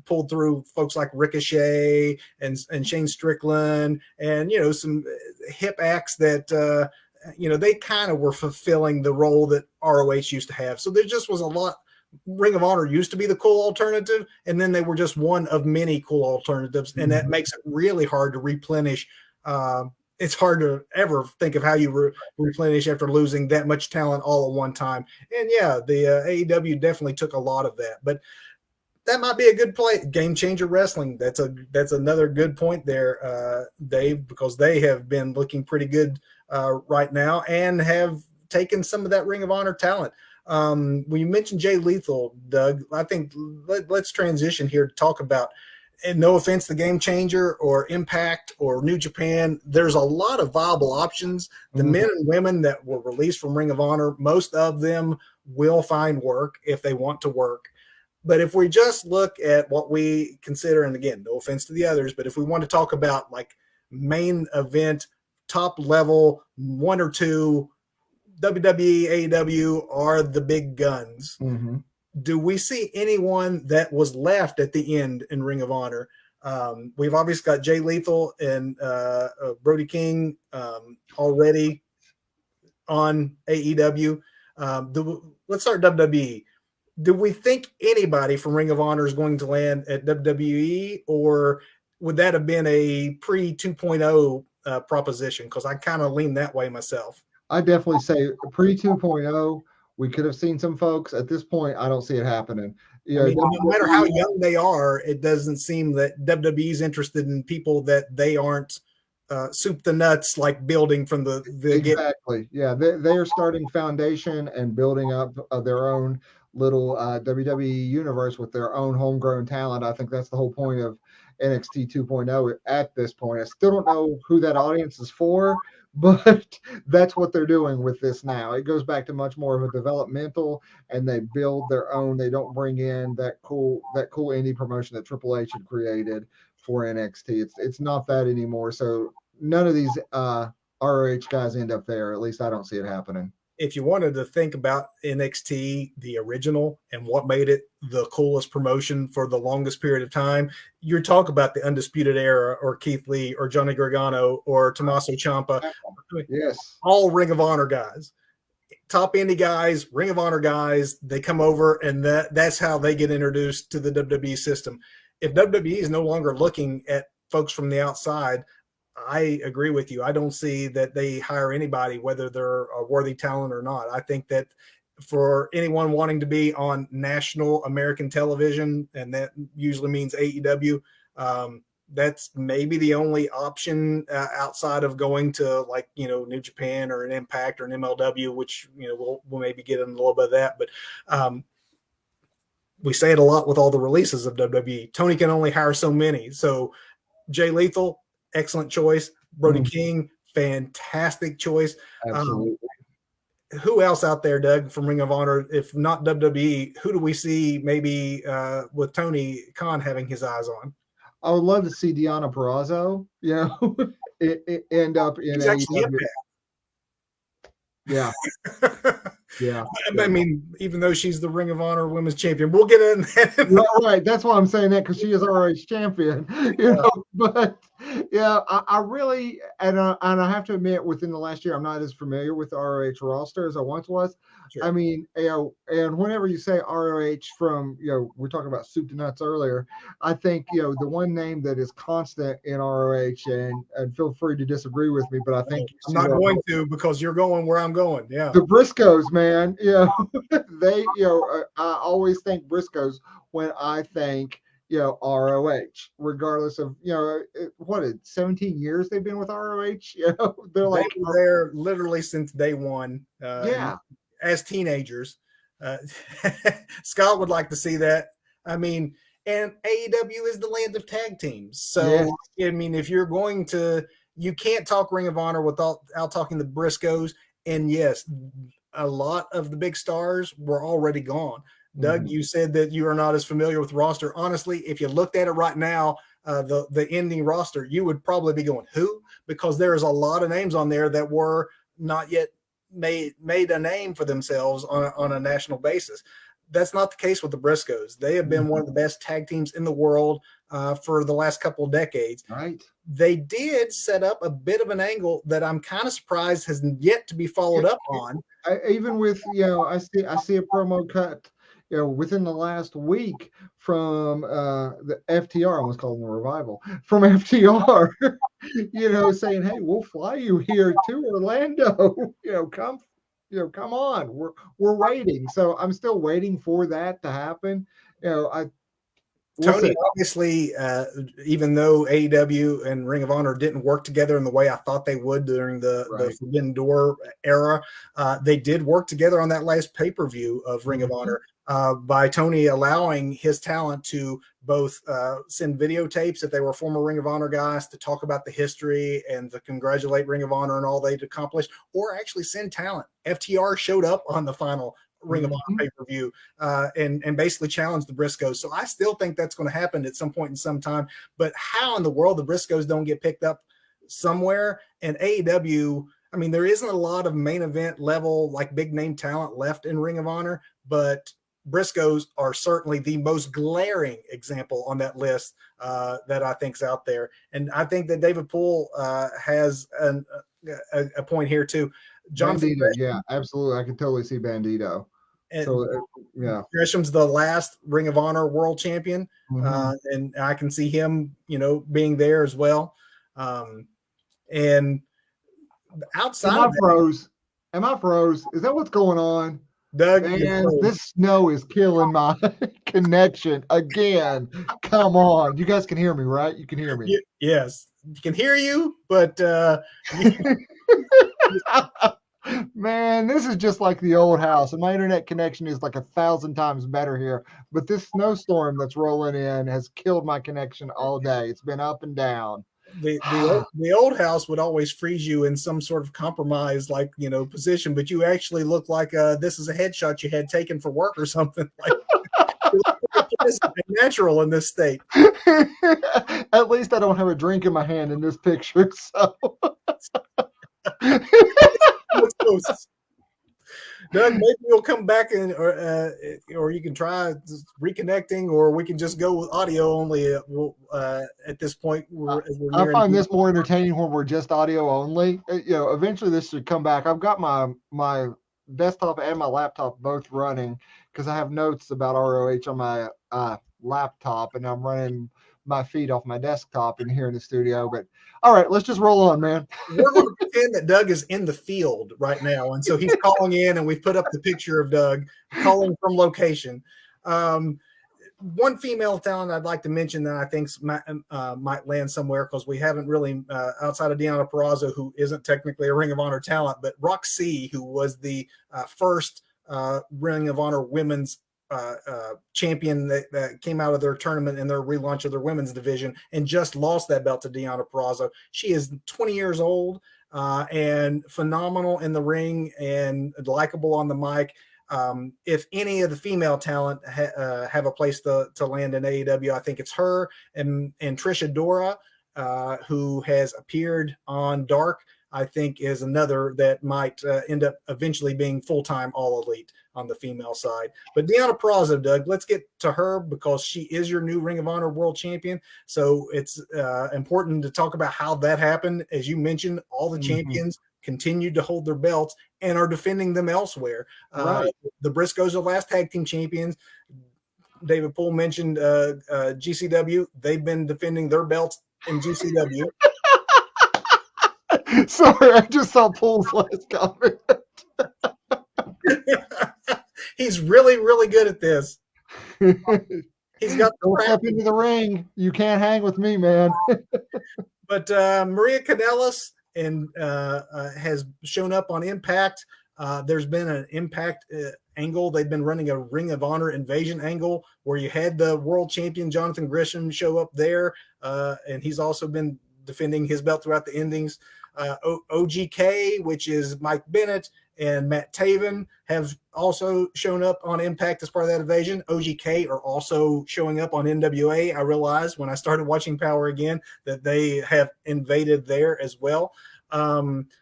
pulled through folks like Ricochet and Shane Strickland, and some hip acts that they kind of were fulfilling the role that ROH used to have. So there just was a lot. Ring of Honor used to be the cool alternative, and then they were just one of many cool alternatives, and that makes it really hard to replenish. It's hard to ever think of how you replenish after losing that much talent all at one time. And the AEW definitely took a lot of that, but that might be a good play. Game changer wrestling. That's another good point there, Dave, because they have been looking pretty good right now and have taken some of that Ring of Honor talent. When you mentioned Jay Lethal, Doug, I think let's transition here to talk about, and no offense to Game Changer or Impact or New Japan, there's a lot of viable options. The men and women that were released from Ring of Honor, most of them will find work if they want to work. But if we just look at what we consider, and again, no offense to the others, but if we want to talk about like main event, top level, 1 or 2, WWE, AEW are the big guns. Do we see anyone that was left at the end in Ring of Honor? We've obviously got Jay Lethal and Brody King already on AEW. Let's start WWE. Do we think anybody from Ring of Honor is going to land at WWE, or would that have been a pre-2.0 proposition? Because I kind of lean that way myself. I definitely say pre-2.0, we could have seen some folks. At this point, I don't see it happening. No matter how young they are, it doesn't seem that WWE is interested in people that they aren't soup the nuts, like building from the exactly. Yeah, they are starting foundation and building up their own little WWE universe with their own homegrown talent. I think that's the whole point of NXT 2.0 at this point. I still don't know who that audience is for, but that's what they're doing with this now. It goes back to much more of a developmental, and they build their own. They don't bring in that cool indie promotion that Triple H had created for NXT. It's not that anymore. So none of these ROH guys end up there. At least I don't see it happening. If you wanted to think about NXT, the original, and what made it the coolest promotion for the longest period of time, you're talking about the Undisputed Era or Keith Lee or Johnny Gargano or Tommaso Ciampa. Yes. All Ring of Honor guys. Top indie guys, Ring of Honor guys, they come over, and that's how they get introduced to the WWE system. If WWE is no longer looking at folks from the outside, I agree with you. I don't see that they hire anybody, whether they're a worthy talent or not. I think that for anyone wanting to be on national American television, and that usually means AEW, that's maybe the only option outside of going to New Japan or an Impact or an MLW, which we'll maybe get in a little bit of that. But we say it a lot with all the releases of WWE. Tony can only hire so many. So Jay Lethal, excellent choice. Brody King, fantastic choice. Absolutely. Who else out there, Doug, from Ring of Honor? If not WWE, who do we see maybe with Tony Khan having his eyes on? I would love to see Deonna Purrazzo, end up in AEW. Yeah. Yeah. I mean, even though she's the Ring of Honor Women's Champion, we'll get in that. Right. That's why I'm saying that, because she is ROH champion, but yeah, I really, and I have to admit, within the last year, I'm not as familiar with the ROH roster as I once was. Sure. I mean, and whenever you say ROH from, we're talking about soup to nuts earlier, I think, the one name that is constant in ROH, and feel free to disagree with me, but I think I'm not going to, because you're going where I'm going. Yeah. The Briscoes, man. They, I always think Briscoes when I think, ROH, regardless of, what, 17 years they've been with ROH. They're like, they were there literally since day one. As teenagers. Scott would like to see that. I mean, and AEW is the land of tag teams. So, I mean, if you're going to, you can't talk Ring of Honor without talking the Briscoes. And yes, a lot of the big stars were already gone. Doug, you said that you are not as familiar with the roster. Honestly, if you looked at it right now, the ending roster, you would probably be going, who? Because there is a lot of names on there that were not yet made a name for themselves on a national basis. That's not the case with the Briscoes. They have been one of the best tag teams in the world for the last couple of decades. Right. They did set up a bit of an angle that I'm kind of surprised has yet to be followed up on. Even with, I see a promo cut, within the last week from the FTR, I almost called them the Revival, from FTR, saying, hey, we'll fly you here to Orlando, come on, we're waiting. So I'm still waiting for that to happen. Tony, obviously, even though AEW and Ring of Honor didn't work together in the way I thought they would during the Forbidden Door era, they did work together on that last pay-per-view of Ring of Honor by Tony allowing his talent to both send videotapes if they were former Ring of Honor guys to talk about the history and to congratulate Ring of Honor and all they'd accomplished, or actually send talent. FTR showed up on the final Ring of Honor pay-per-view and basically challenged the Briscoes. So I still think that's going to happen at some point in some time. But how in the world the Briscoes don't get picked up somewhere? And AEW, I mean, there isn't a lot of main event level, like big name talent left in Ring of Honor, but Briscoes are certainly the most glaring example on that list that I think's out there. And I think that David Poole has a point here too. Bandito, yeah, absolutely. I can totally see Bandito. And so, Gresham's the last Ring of Honor world champion, and I can see him, being there as well. And outside, am I froze? Is that what's going on? Doug, man, this snow is killing my connection again. Come on, you guys can hear me, right? You can hear me. Yes, you can hear you, but man, this is just like the old house, and my internet connection is like 1,000 times better here. But this snowstorm that's rolling in has killed my connection all day. It's been up and down. The old house would always freeze you in some sort of compromise, position, but you actually look like this is a headshot you had taken for work or something. It's natural in this state. At least I don't have a drink in my hand in this picture. So, Doug, maybe you'll come back or you can try reconnecting, or we can just go with audio only. At this point, I find this more entertaining when we're just audio only. Eventually this should come back. I've got my desktop and my laptop both running because I have notes about ROH on my laptop, and I'm running my feed off my desktop in here in the studio. But all right, let's just roll on, man. We're going to pretend that Doug is in the field right now, and so he's calling in, and we've put up the picture of Doug calling from location. One female talent I'd like to mention that I think might land somewhere, because we haven't really, outside of Deonna Purrazzo, who isn't technically a Ring of Honor talent, but Roxy, who was the first Ring of Honor women's champion that came out of their tournament in their relaunch of their women's division and just lost that belt to Deonna Purrazzo. She is 20 years old and phenomenal in the ring and likable on the mic. If any of the female talent have a place to land in AEW, I think it's her and Trish Adora, who has appeared on Dark, I think is another that might end up eventually being full-time All Elite on the female side. But Deonna Purrazzo, Doug, let's get to her because she is your new Ring of Honor World Champion. So it's important to talk about how that happened. As you mentioned, all the champions continued to hold their belts and are defending them elsewhere. Right. The Briscoes are last tag team champions. David Poole mentioned GCW. They've been defending their belts in GCW. Sorry, I just saw Poole's last comment. He's really, really good at this. He's got Don't step into the ring. You can't hang with me, man. But Maria Kanellis has shown up on Impact. There's been an Impact angle. They've been running a Ring of Honor invasion angle where you had the world champion Jonathan Gresham show up there, and he's also been defending his belt throughout the endings. OGK, which is Mike Bennett and Matt Taven, have also shown up on Impact as part of that invasion. OGK are also showing up on NWA. I realized when I started watching Power again that they have invaded there as well.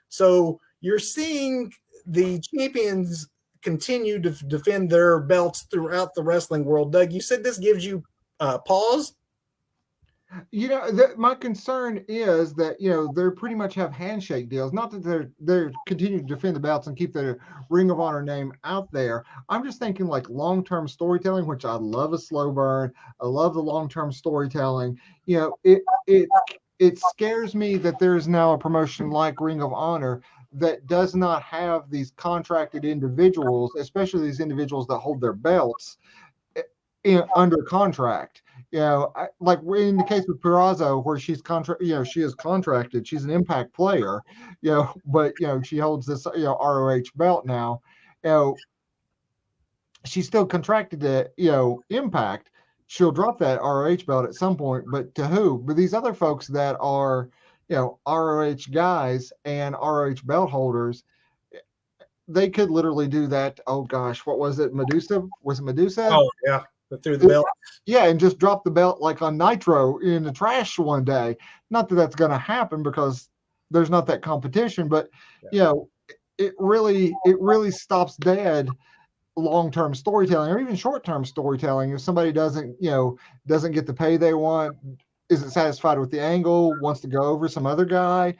So you're seeing the champions continue to defend their belts throughout the wrestling world. Doug, you said this gives you pause? You know, my concern is that, you know, they pretty much have handshake deals. Not that they're continuing to defend the belts and keep their Ring of Honor name out there. I'm just thinking like long-term storytelling, which I love a slow burn. I love the long-term storytelling. You know, it scares me that there is now a promotion like Ring of Honor that does not have these contracted individuals, especially these individuals that hold their belts under contract. You know, like in the case with Purrazzo, where she is contracted, she's an Impact player, you know, but you know, she holds this, you know, ROH belt now. You know, she's still contracted to, you know, Impact. She'll drop that ROH belt at some point, but to who? But these other folks that are, you know, ROH guys and ROH belt holders, they could literally do that. Oh gosh, what was it? Medusa? Was it Medusa? Oh yeah. Through the belt. Yeah, and just drop the belt like on Nitro in the trash one day. Not that that's going to happen because there's not that competition, but you know, it really stops dead long-term storytelling or even short-term storytelling. If somebody doesn't get the pay they want, isn't satisfied with the angle, wants to go over some other guy.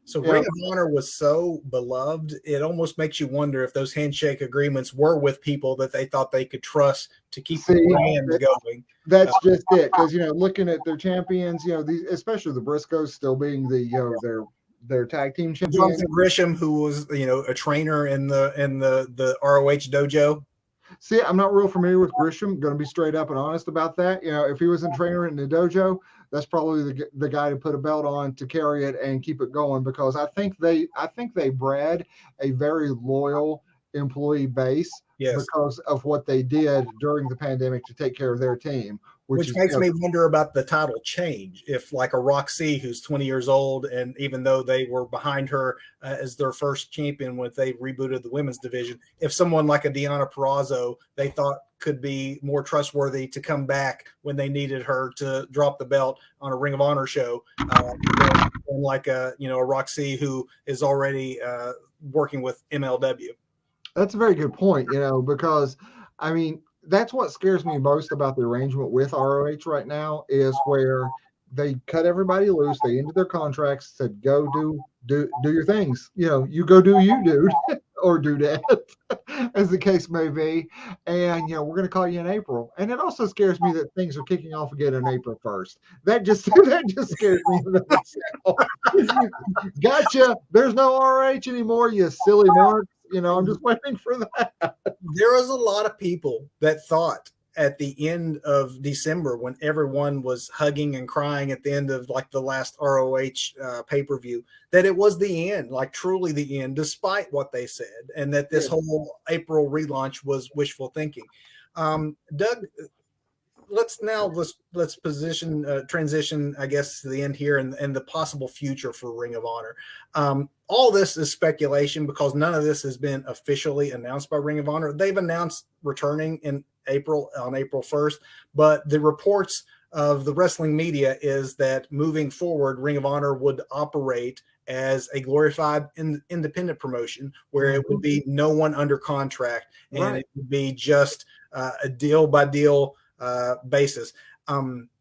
So Ring of Honor was so beloved, it almost makes you wonder if those handshake agreements were with people that they thought they could trust to keep the brand going. That's just it. Because, you know, looking at their champions, you know, these, especially the Briscoes still being the, you know, their tag team champions. Jonathan Gresham, who was, you know, a trainer in the ROH dojo. See, I'm not real familiar with Gresham. Going to be straight up and honest about that. You know, if he was a trainer in the dojo, that's probably the guy to put a belt on to carry it and keep it going, because I think they bred a very loyal employee base because of what they did during the pandemic to take care of their team. Which makes me wonder about the title change. If like a Roxy, who's 20 years old, and even though they were behind her as their first champion when they rebooted the women's division, if someone like a Deonna Purrazzo they thought could be more trustworthy to come back when they needed her to drop the belt on a Ring of Honor show, and like a Roxy who is already working with MLW. That's a very good point, you know, because I mean, that's what scares me most about the arrangement with ROH right now is where they cut everybody loose. They ended their contracts, said, go do your things. You know, you go do you, dude, or do that, as the case may be. And, you know, we're going to call you in April. And it also scares me that things are kicking off again on April 1st. That just scares me. Gotcha. There's no ROH anymore, you silly marks. You know, I'm just waiting for that. There was a lot of people that thought at the end of December, when everyone was hugging and crying at the end of like the last ROH pay-per-view, that it was the end, like truly the end, despite what they said, and that this whole April relaunch was wishful thinking. Doug, let's transition, I guess, to the end here and the possible future for Ring of Honor. All this is speculation because none of this has been officially announced by Ring of Honor. They've announced returning on April 1st, but the reports of the wrestling media is that moving forward, Ring of Honor would operate as a glorified independent promotion where it would be no one under contract and it would be just a deal by deal basis.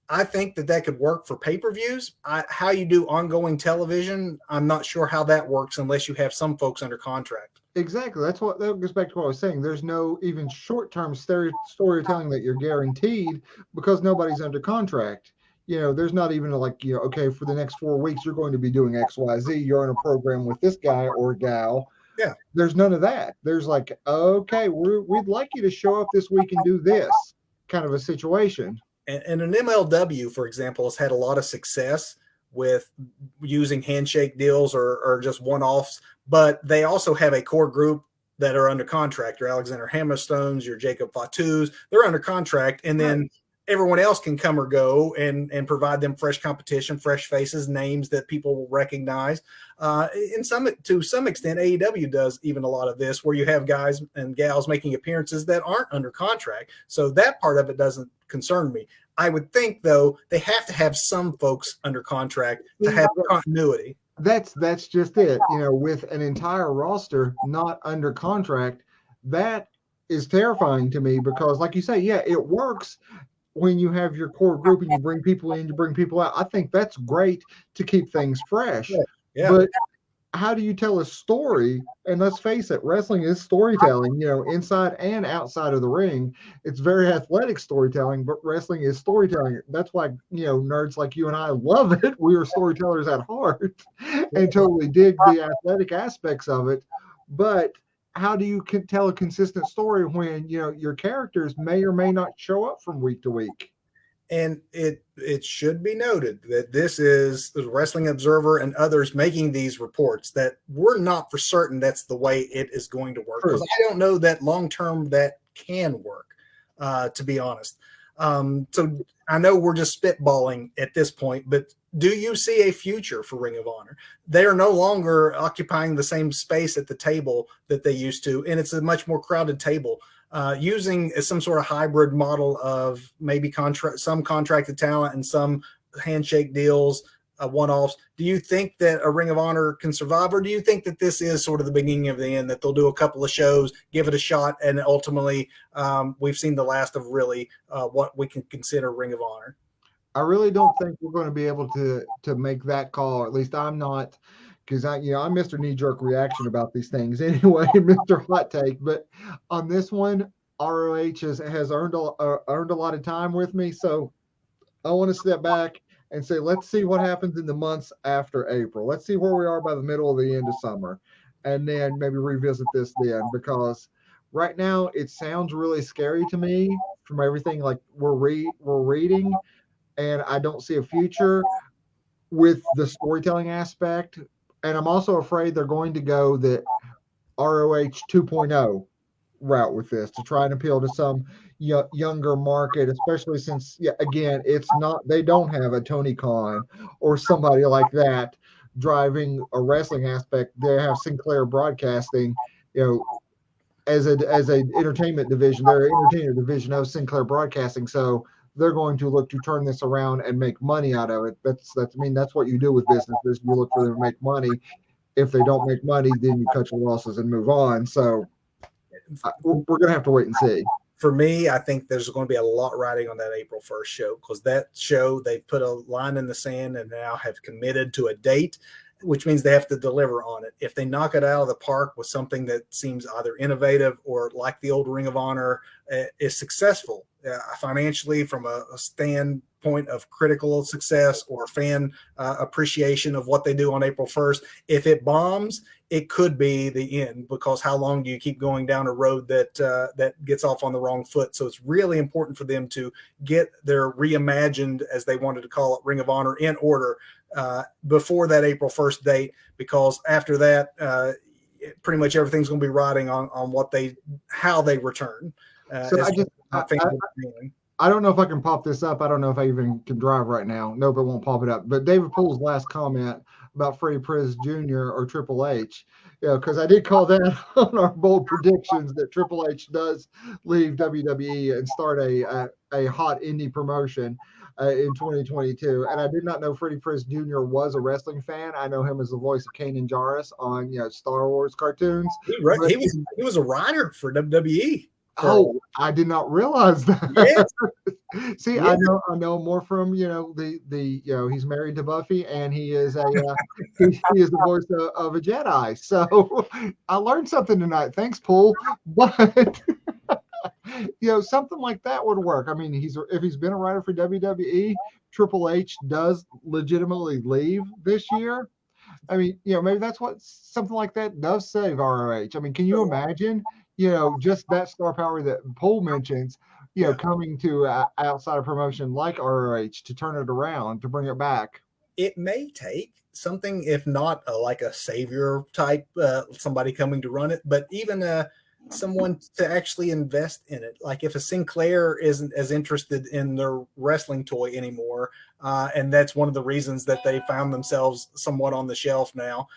I think that could work for pay-per-views. How you do ongoing television, I'm not sure how that works unless you have some folks under contract. Exactly. That goes back to what I was saying. There's no even short-term storytelling that you're guaranteed because nobody's under contract. There's not even okay, for the next 4 weeks, you're going to be doing X, Y, Z. You're on a program with this guy or gal. Yeah. There's none of that. There's okay, we'd like you to show up this week and do this kind of a situation. And an MLW, for example, has had a lot of success with using handshake deals or just one-offs, but they also have a core group that are under contract. Your Alexander Hammerstones, your Jacob Fatus, they're under contract, and then everyone else can come or go and provide them fresh competition, fresh faces, names that people will recognize. To some extent, AEW does even a lot of this where you have guys and gals making appearances that aren't under contract. So that part of it doesn't concern me. I would think, though, they have to have some folks under contract to have continuity. That's just it. With an entire roster not under contract, that is terrifying to me because, like you say, yeah, it works when you have your core group and you bring people in, you bring people out. I think that's great to keep things fresh. Yeah. But how do you tell a story? And let's face it, wrestling is storytelling, inside and outside of the ring. It's very athletic storytelling, but wrestling is storytelling. That's why, nerds like you and I love it. We are storytellers at heart and totally dig the athletic aspects of it. But how do you tell a consistent story when, your characters may or may not show up from week to week? And it should be noted that this is the Wrestling Observer and others making these reports that we're not for certain that's the way it is going to work. Because I don't know that long-term that can work, to be honest. So I know we're just spitballing at this point, but do you see a future for Ring of Honor? They are no longer occupying the same space at the table that they used to, and it's a much more crowded table. Using some sort of hybrid model of maybe some contracted talent and some handshake deals, one-offs. Do you think that a Ring of Honor can survive, or do you think that this is sort of the beginning of the end, that they'll do a couple of shows, give it a shot, and ultimately we've seen the last of really what we can consider Ring of Honor? I really don't think we're going to be able to make that call. At least I'm not, because I'm Mr. Knee-jerk reaction about these things anyway, Mr. Hot Take. But on this one, ROH has earned a lot of time with me, so I want to step back and say, let's see what happens in the months after April. Let's see where we are by the middle of the end of summer, and then maybe revisit this then, because right now it sounds really scary to me from everything like we're reading, and I don't see a future with the storytelling aspect. And I'm also afraid they're going to go the ROH 2.0 route with this to try and appeal to some younger market, especially since, again, they don't have a Tony Khan or somebody like that driving a wrestling aspect. They have Sinclair Broadcasting, as a entertainment division. They're an entertainment division of Sinclair Broadcasting, so they're going to look to turn this around and make money out of it. That's what you do with businesses. You look for them to make money. If they don't make money, then you cut your losses and move on. So we're going to have to wait and see. For me, I think there's going to be a lot riding on that April 1st show, because that show, they put a line in the sand and now have committed to a date, which means they have to deliver on it. If they knock it out of the park with something that seems either innovative or like the old Ring of Honor is successful financially from a standpoint of critical success or fan appreciation of what they do on April 1st, if it bombs, it could be the end, because how long do you keep going down a road that gets off on the wrong foot? So it's really important for them to get their reimagined, as they wanted to call it, Ring of Honor in order before that April 1st date, because after that, pretty much everything's going to be riding on how they return. So top fans of the game. I don't know if I can pop this up. I don't know if I even can drive right now. Nope, it won't pop it up. But David Poole's last comment about Freddie Prize Jr. or Triple H, because I did call that on our bold predictions that Triple H does leave WWE and start a hot indie promotion in 2022. And I did not know Freddie Prize Jr. was a wrestling fan. I know him as the voice of Kanan Jarrus on Star Wars cartoons. He was a writer for WWE. Oh, I did not realize that. Yes. See, yes. I know more from he's married to Buffy, and he is he is the voice of a Jedi. So I learned something tonight. Thanks, Poole. But something like that would work. I mean, if he's been a writer for WWE, Triple H does legitimately leave this year. I mean, maybe that's what something like that does save ROH. I mean, can you imagine? Just that star power that Poole mentions, coming to outside of promotion like ROH to turn it around, to bring it back. It may take something, if not like a savior type, somebody coming to run it, but even someone to actually invest in it. Like if a Sinclair isn't as interested in their wrestling toy anymore, and that's one of the reasons that they found themselves somewhat on the shelf now.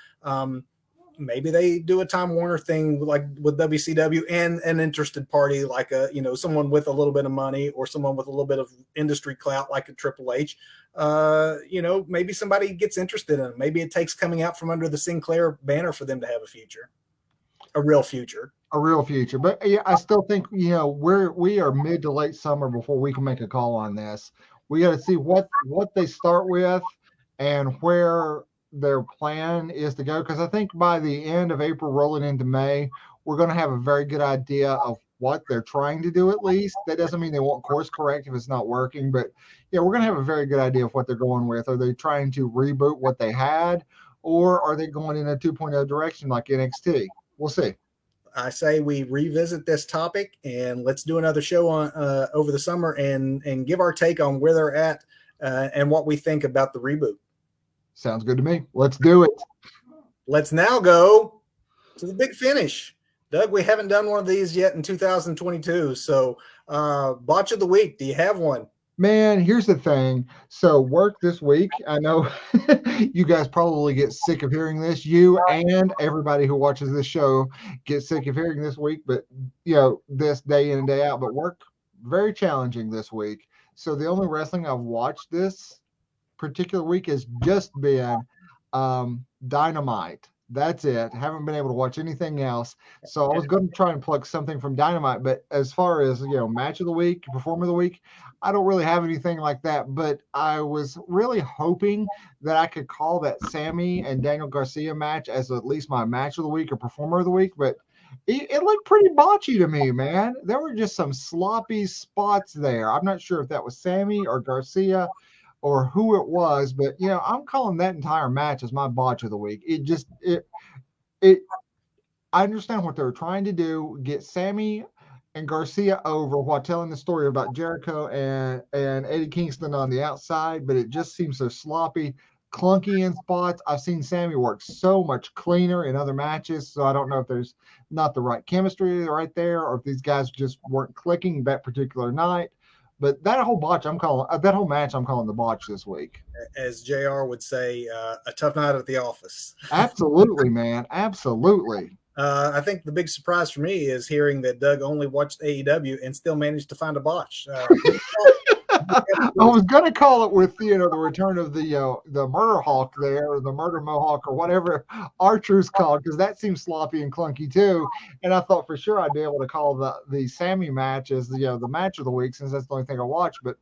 Maybe they do a Time Warner thing like with WCW and an interested party, like someone with a little bit of money or someone with a little bit of industry clout, like a Triple H. Maybe somebody gets interested in it. Maybe it takes coming out from under the Sinclair banner for them to have a real future. But yeah, I still think, we are mid to late summer before we can make a call on this. We got to see what they start with and where their plan is to go, because I think by the end of April rolling into May, we're going to have a very good idea of what they're trying to do. At least that doesn't mean they won't course correct if it's not working, but we're going to have a very good idea of what they're going with. Are they trying to reboot what they had, or are they going in a 2.0 direction like NXT? We'll see. I say we revisit this topic and let's do another show on over the summer and give our take on where they're at and what we think about the reboot. Sounds good to me. Let's do it. Let's now go to the big finish. Doug, we haven't done one of these yet in 2022. So botch of the week, do you have one? Man, here's the thing. So work this week. I know you guys probably get sick of hearing this. You and everybody who watches this show get sick of hearing this week, but this day in and day out. But work, very challenging this week. So the only wrestling I've watched this particular week has just been Dynamite. That's it. Haven't been able to watch anything else. So I was going to try and plug something from Dynamite, but as far as match of the week, performer of the week, I don't really have anything like that. But I was really hoping that I could call that Sammy and Daniel Garcia match as at least my match of the week or performer of the week, but it looked pretty botchy to me, man. There were just some sloppy spots there. I'm not sure if that was Sammy or Garcia or who it was, but I'm calling that entire match as my botch of the week. I understand what they were trying to do, get Sammy and Garcia over while telling the story about Jericho and Eddie Kingston on the outside, but it just seems so sloppy, clunky in spots. I've seen Sammy work so much cleaner in other matches, so I don't know if there's not the right chemistry right there, or if these guys just weren't clicking that particular night. But that whole match, I'm calling the botch this week. As JR would say, a tough night at the office. Absolutely, man. Absolutely. I think the big surprise for me is hearing that Doug only watched AEW and still managed to find a botch. I was going to call it with the return of the Murder Hawk there, or the Murder Mohawk, or whatever Archer's called, because that seems sloppy and clunky too. And I thought for sure I'd be able to call the Sammy match as the match of the week, since that's the only thing I watched. But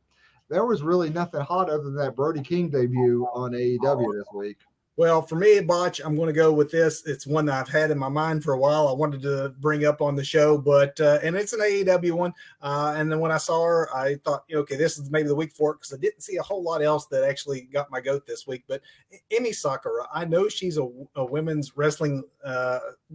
there was really nothing hot other than that Brody King debut on AEW this week. Well, for me, botch, I'm going to go with this. It's one that I've had in my mind for a while. I wanted to bring up on the show, but and it's an AEW one. And then when I saw her, I thought, okay, this is maybe the week for it, because I didn't see a whole lot else that actually got my goat this week. But Emi Sakura, I know she's a women's wrestling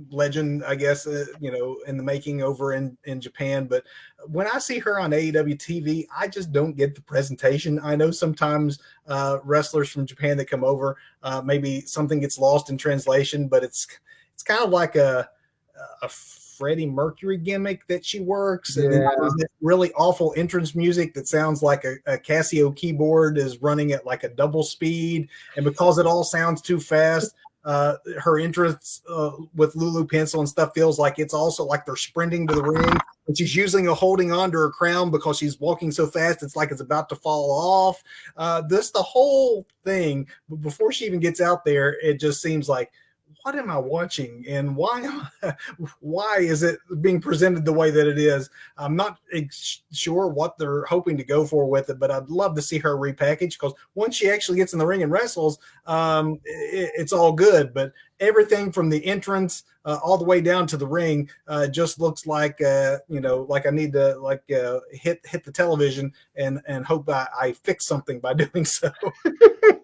legend, I guess, in the making over in Japan. But when I see her on AEW TV, I just don't get the presentation. I know sometimes wrestlers from Japan that come over, maybe something gets lost in translation, but it's kind of like a Freddie Mercury gimmick that she works. Yeah. And then there's this really awful entrance music that sounds like a Casio keyboard is running at like a double speed. And because it all sounds too fast, her entrance with Lulu Pencil and stuff feels like it's also like they're sprinting to the ring. And she's using a holding on to her crown because she's walking so fast, it's like it's about to fall off. The whole thing, before she even gets out there, it just seems like, what am I watching, and why is it being presented the way that it is? I'm not sure what they're hoping to go for with it, but I'd love to see her repackaged, because once she actually gets in the ring and wrestles, it's all good. But everything from the entrance all the way down to the ring just looks like like I need to hit the television and hope I fix something by doing so.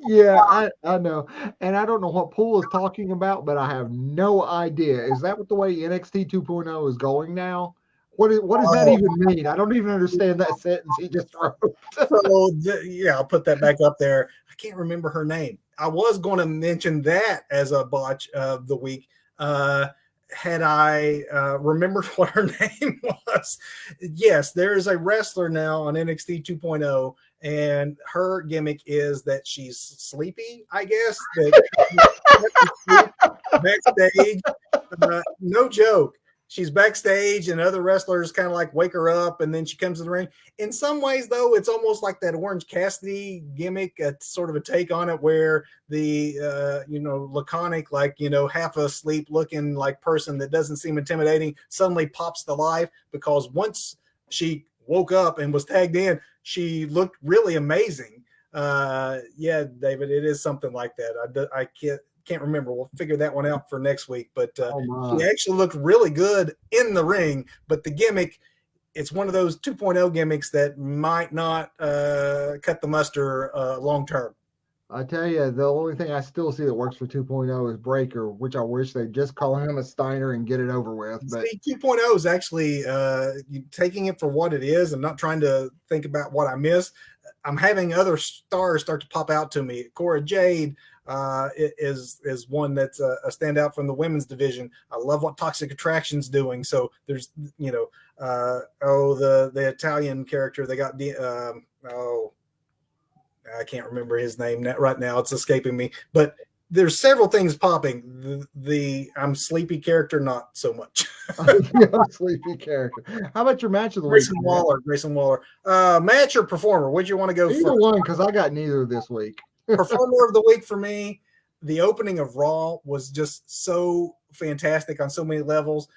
Yeah, I know. And I don't know what Poole is talking about, but I have no idea. Is that what the way NXT 2.0 is going now? What does that even mean? I don't even understand that sentence he just wrote. I'll put that back up there. I can't remember her name. I was going to mention that as a botch of the week. Had I remembered what her name was. Yes, there is a wrestler now on NXT 2.0, and her gimmick is that she's sleepy, I guess. Backstage. No joke. She's backstage and other wrestlers kind of like wake her up, and then she comes to the ring. In some ways, though, it's almost like that Orange Cassidy gimmick, sort of a take on it, where the, laconic, half asleep looking like person that doesn't seem intimidating suddenly pops to life, because once she woke up and was tagged in, she looked really amazing. Yeah, David, it is something like that. I can't remember. We'll figure that one out for next week. But she actually looked really good in the ring. But the gimmick, it's one of those 2.0 gimmicks that might not cut the muster long term. I tell you, the only thing I still see that works for 2.0 is Breaker, which I wish they'd just call him a Steiner and get it over with. But see, 2.0 is actually taking it for what it is and not trying to think about what I miss. I'm having other stars start to pop out to me. Cora Jade is one that's a standout from the women's division. I love what Toxic Attraction's doing. So there's, the Italian character they got. I can't remember his name right now. It's escaping me. But there's several things popping. The I'm sleepy character, not so much. Sleepy character. How about your match of the Grayson week? Grayson Waller. Match or performer? What'd you want to go for? Either one, because I got neither this week. Performer of the week for me, the opening of Raw was just so fantastic on so many levels.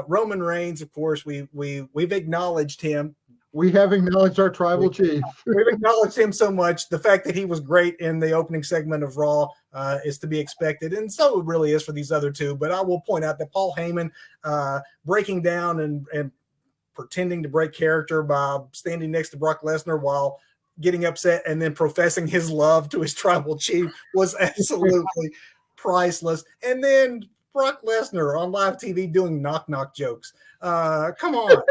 Roman Reigns, of course, we've acknowledged him. We have acknowledged our tribal chief. We've acknowledged him so much. The fact that he was great in the opening segment of Raw is to be expected, and so it really is for these other two. But I will point out that Paul Heyman breaking down and pretending to break character by standing next to Brock Lesnar while getting upset and then professing his love to his tribal chief was absolutely priceless. And then Brock Lesnar on live TV doing knock-knock jokes. Come on.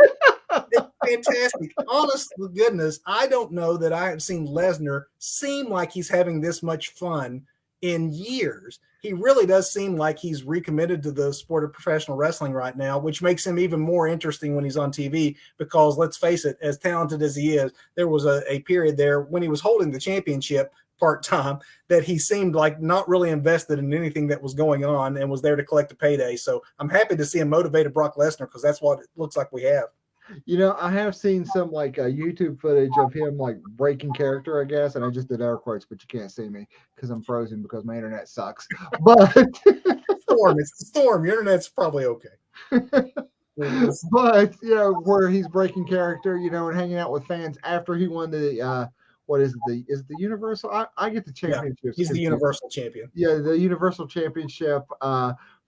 It's fantastic. Honest to goodness, I don't know that I have seen Lesnar seem like he's having this much fun in years. He really does seem like he's recommitted to the sport of professional wrestling right now, which makes him even more interesting when he's on TV, because let's face it, as talented as he is, there was a period there when he was holding the championship part-time that he seemed like not really invested in anything that was going on and was there to collect a payday. So I'm happy to see him motivated Brock Lesnar, because that's what it looks like we have. I have seen some YouTube footage of him breaking character, I guess, and I just did air quotes, but you can't see me because I'm frozen because my internet sucks. But Storm, it's the storm. Your internet's probably okay. But where he's breaking character, and hanging out with fans after he won the is it the Universal? I get the championship. Yeah, he's the Universal Champion. Yeah, the Universal Championship.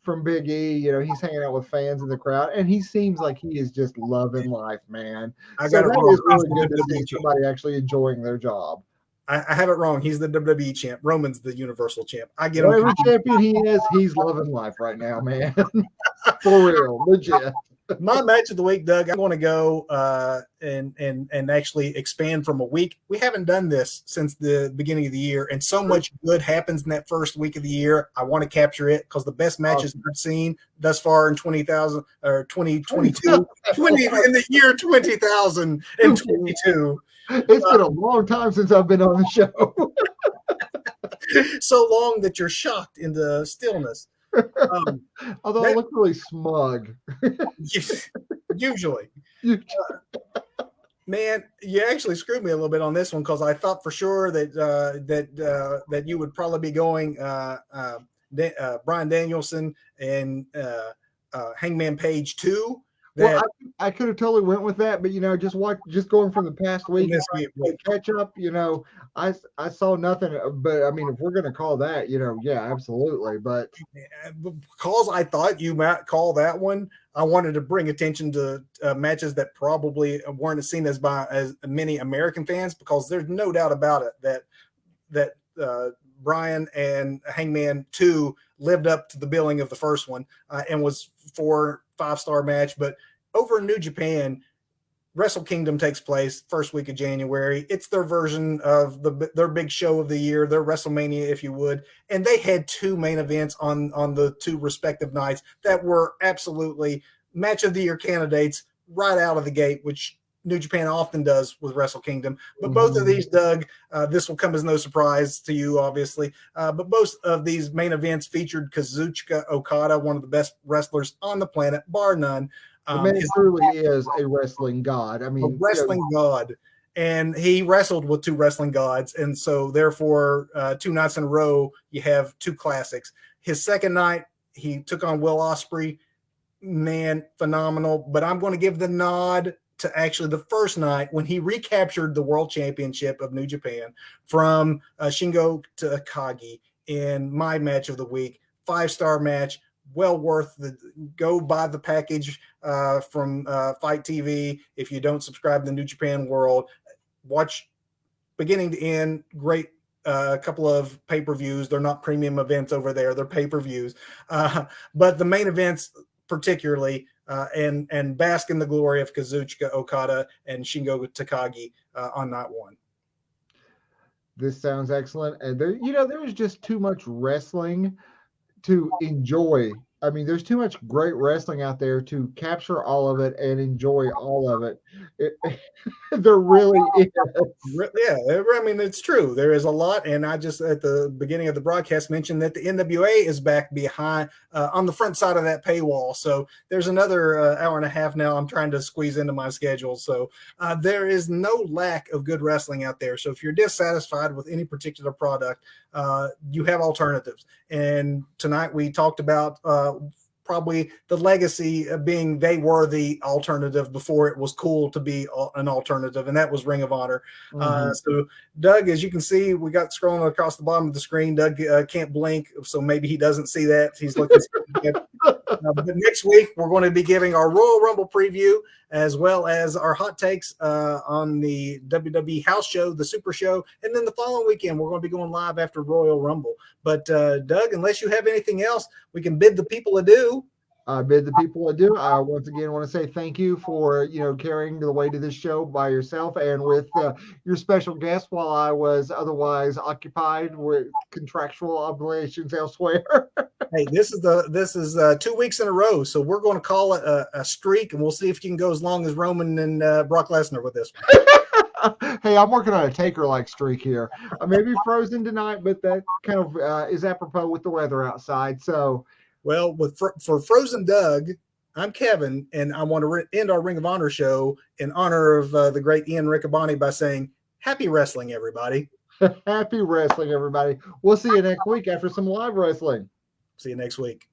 From Big E, he's hanging out with fans in the crowd, and he seems like he is just loving life, man. That is really good to see somebody actually enjoying their job. I have it wrong. He's the WWE champ. Roman's the Universal champ. I get whatever champion he is, he's loving life right now, man. For real, legit. My match of the week, Doug, I'm going to go and actually expand from a week. We haven't done this since the beginning of the year, and so much good happens in that first week of the year. I want to capture it because the best matches I've seen thus far in 20,000 or 2022, in the year 2022. It's been a long time since I've been on the show. So long that you're shocked into stillness. Although I look really smug. Usually. Man, you actually screwed me a little bit on this one because I thought for sure that you would probably be going Bryan Danielson and Hangman Page 2. Well, I could have totally went with that, but just going from the past week, catch up. I saw nothing. But I mean, if we're gonna call that, yeah, absolutely. But because I thought you might call that one, I wanted to bring attention to matches that probably weren't seen as by as many American fans, because there's no doubt about it that Bryan and Hangman 2 lived up to the billing of the first one and was 4-5-star match. But over in New Japan, Wrestle Kingdom takes place first week of January. It's their version of their big show of the year, their Wrestlemania, if you would. And they had 2 main events on the 2 respective nights that were absolutely match of the year candidates right out of the gate, which New Japan often does with Wrestle Kingdom. But both of these, Doug, this will come as no surprise to you, obviously. But both of these main events featured Kazuchika Okada, one of the best wrestlers on the planet, bar none. The man truly is a wrestling god. I mean, a wrestling god. And he wrestled with 2 wrestling gods. And so, therefore, 2 nights in a row, you have 2 classics. His second night, he took on Will Ospreay. Man, phenomenal. But I'm going to give the nod to actually the first night when he recaptured the World Championship of New Japan from Shingo Takagi in my match of the week. 5-star match. Well worth the go buy the package from Fight TV. If you don't subscribe to the New Japan World, watch beginning to end. Great couple of pay-per-views. They're not premium events over there. They're pay-per-views. But the main events particularly and bask in the glory of Kazuchika Okada and Shingo Takagi on night 1. This sounds excellent. And there was just too much wrestling to enjoy. I mean, there's too much great wrestling out there to capture all of it and enjoy all of it. There really is. Yeah, I mean, it's true. There is a lot. And I just, at the beginning of the broadcast, mentioned that the NWA is back behind on the front side of that paywall. So there's another hour and a half now I'm trying to squeeze into my schedule. So there is no lack of good wrestling out there. So if you're dissatisfied with any particular product, you have alternatives. And tonight we talked about probably the legacy of being they were the alternative before it was cool to be an alternative, and that was Ring of Honor. So, Doug, as you can see, we got scrolling across the bottom of the screen. Doug can't blink, so maybe he doesn't see that. He's looking. But next week, we're going to be giving our Royal Rumble preview as well as our hot takes on the WWE House Show, the Super Show, and then the following weekend, we're going to be going live after Royal Rumble. But, Doug, unless you have anything else, we can bid the people adieu. I bid the people adieu. I once again want to say thank you for carrying the weight of this show by yourself and with your special guest while I was otherwise occupied with contractual obligations elsewhere. Hey, this is 2 weeks in a row, so we're going to call it a streak, and we'll see if you can go as long as Roman and Brock Lesnar with this one. Hey, I'm working on a taker-like streak here. I may be frozen tonight, but that kind of is apropos with the weather outside. So. Well, for Frozen Doug, I'm Kevin, and I want to end our Ring of Honor show in honor of the great Ian Riccaboni by saying, happy wrestling, everybody. Happy wrestling, everybody. We'll see you next week after some live wrestling. See you next week.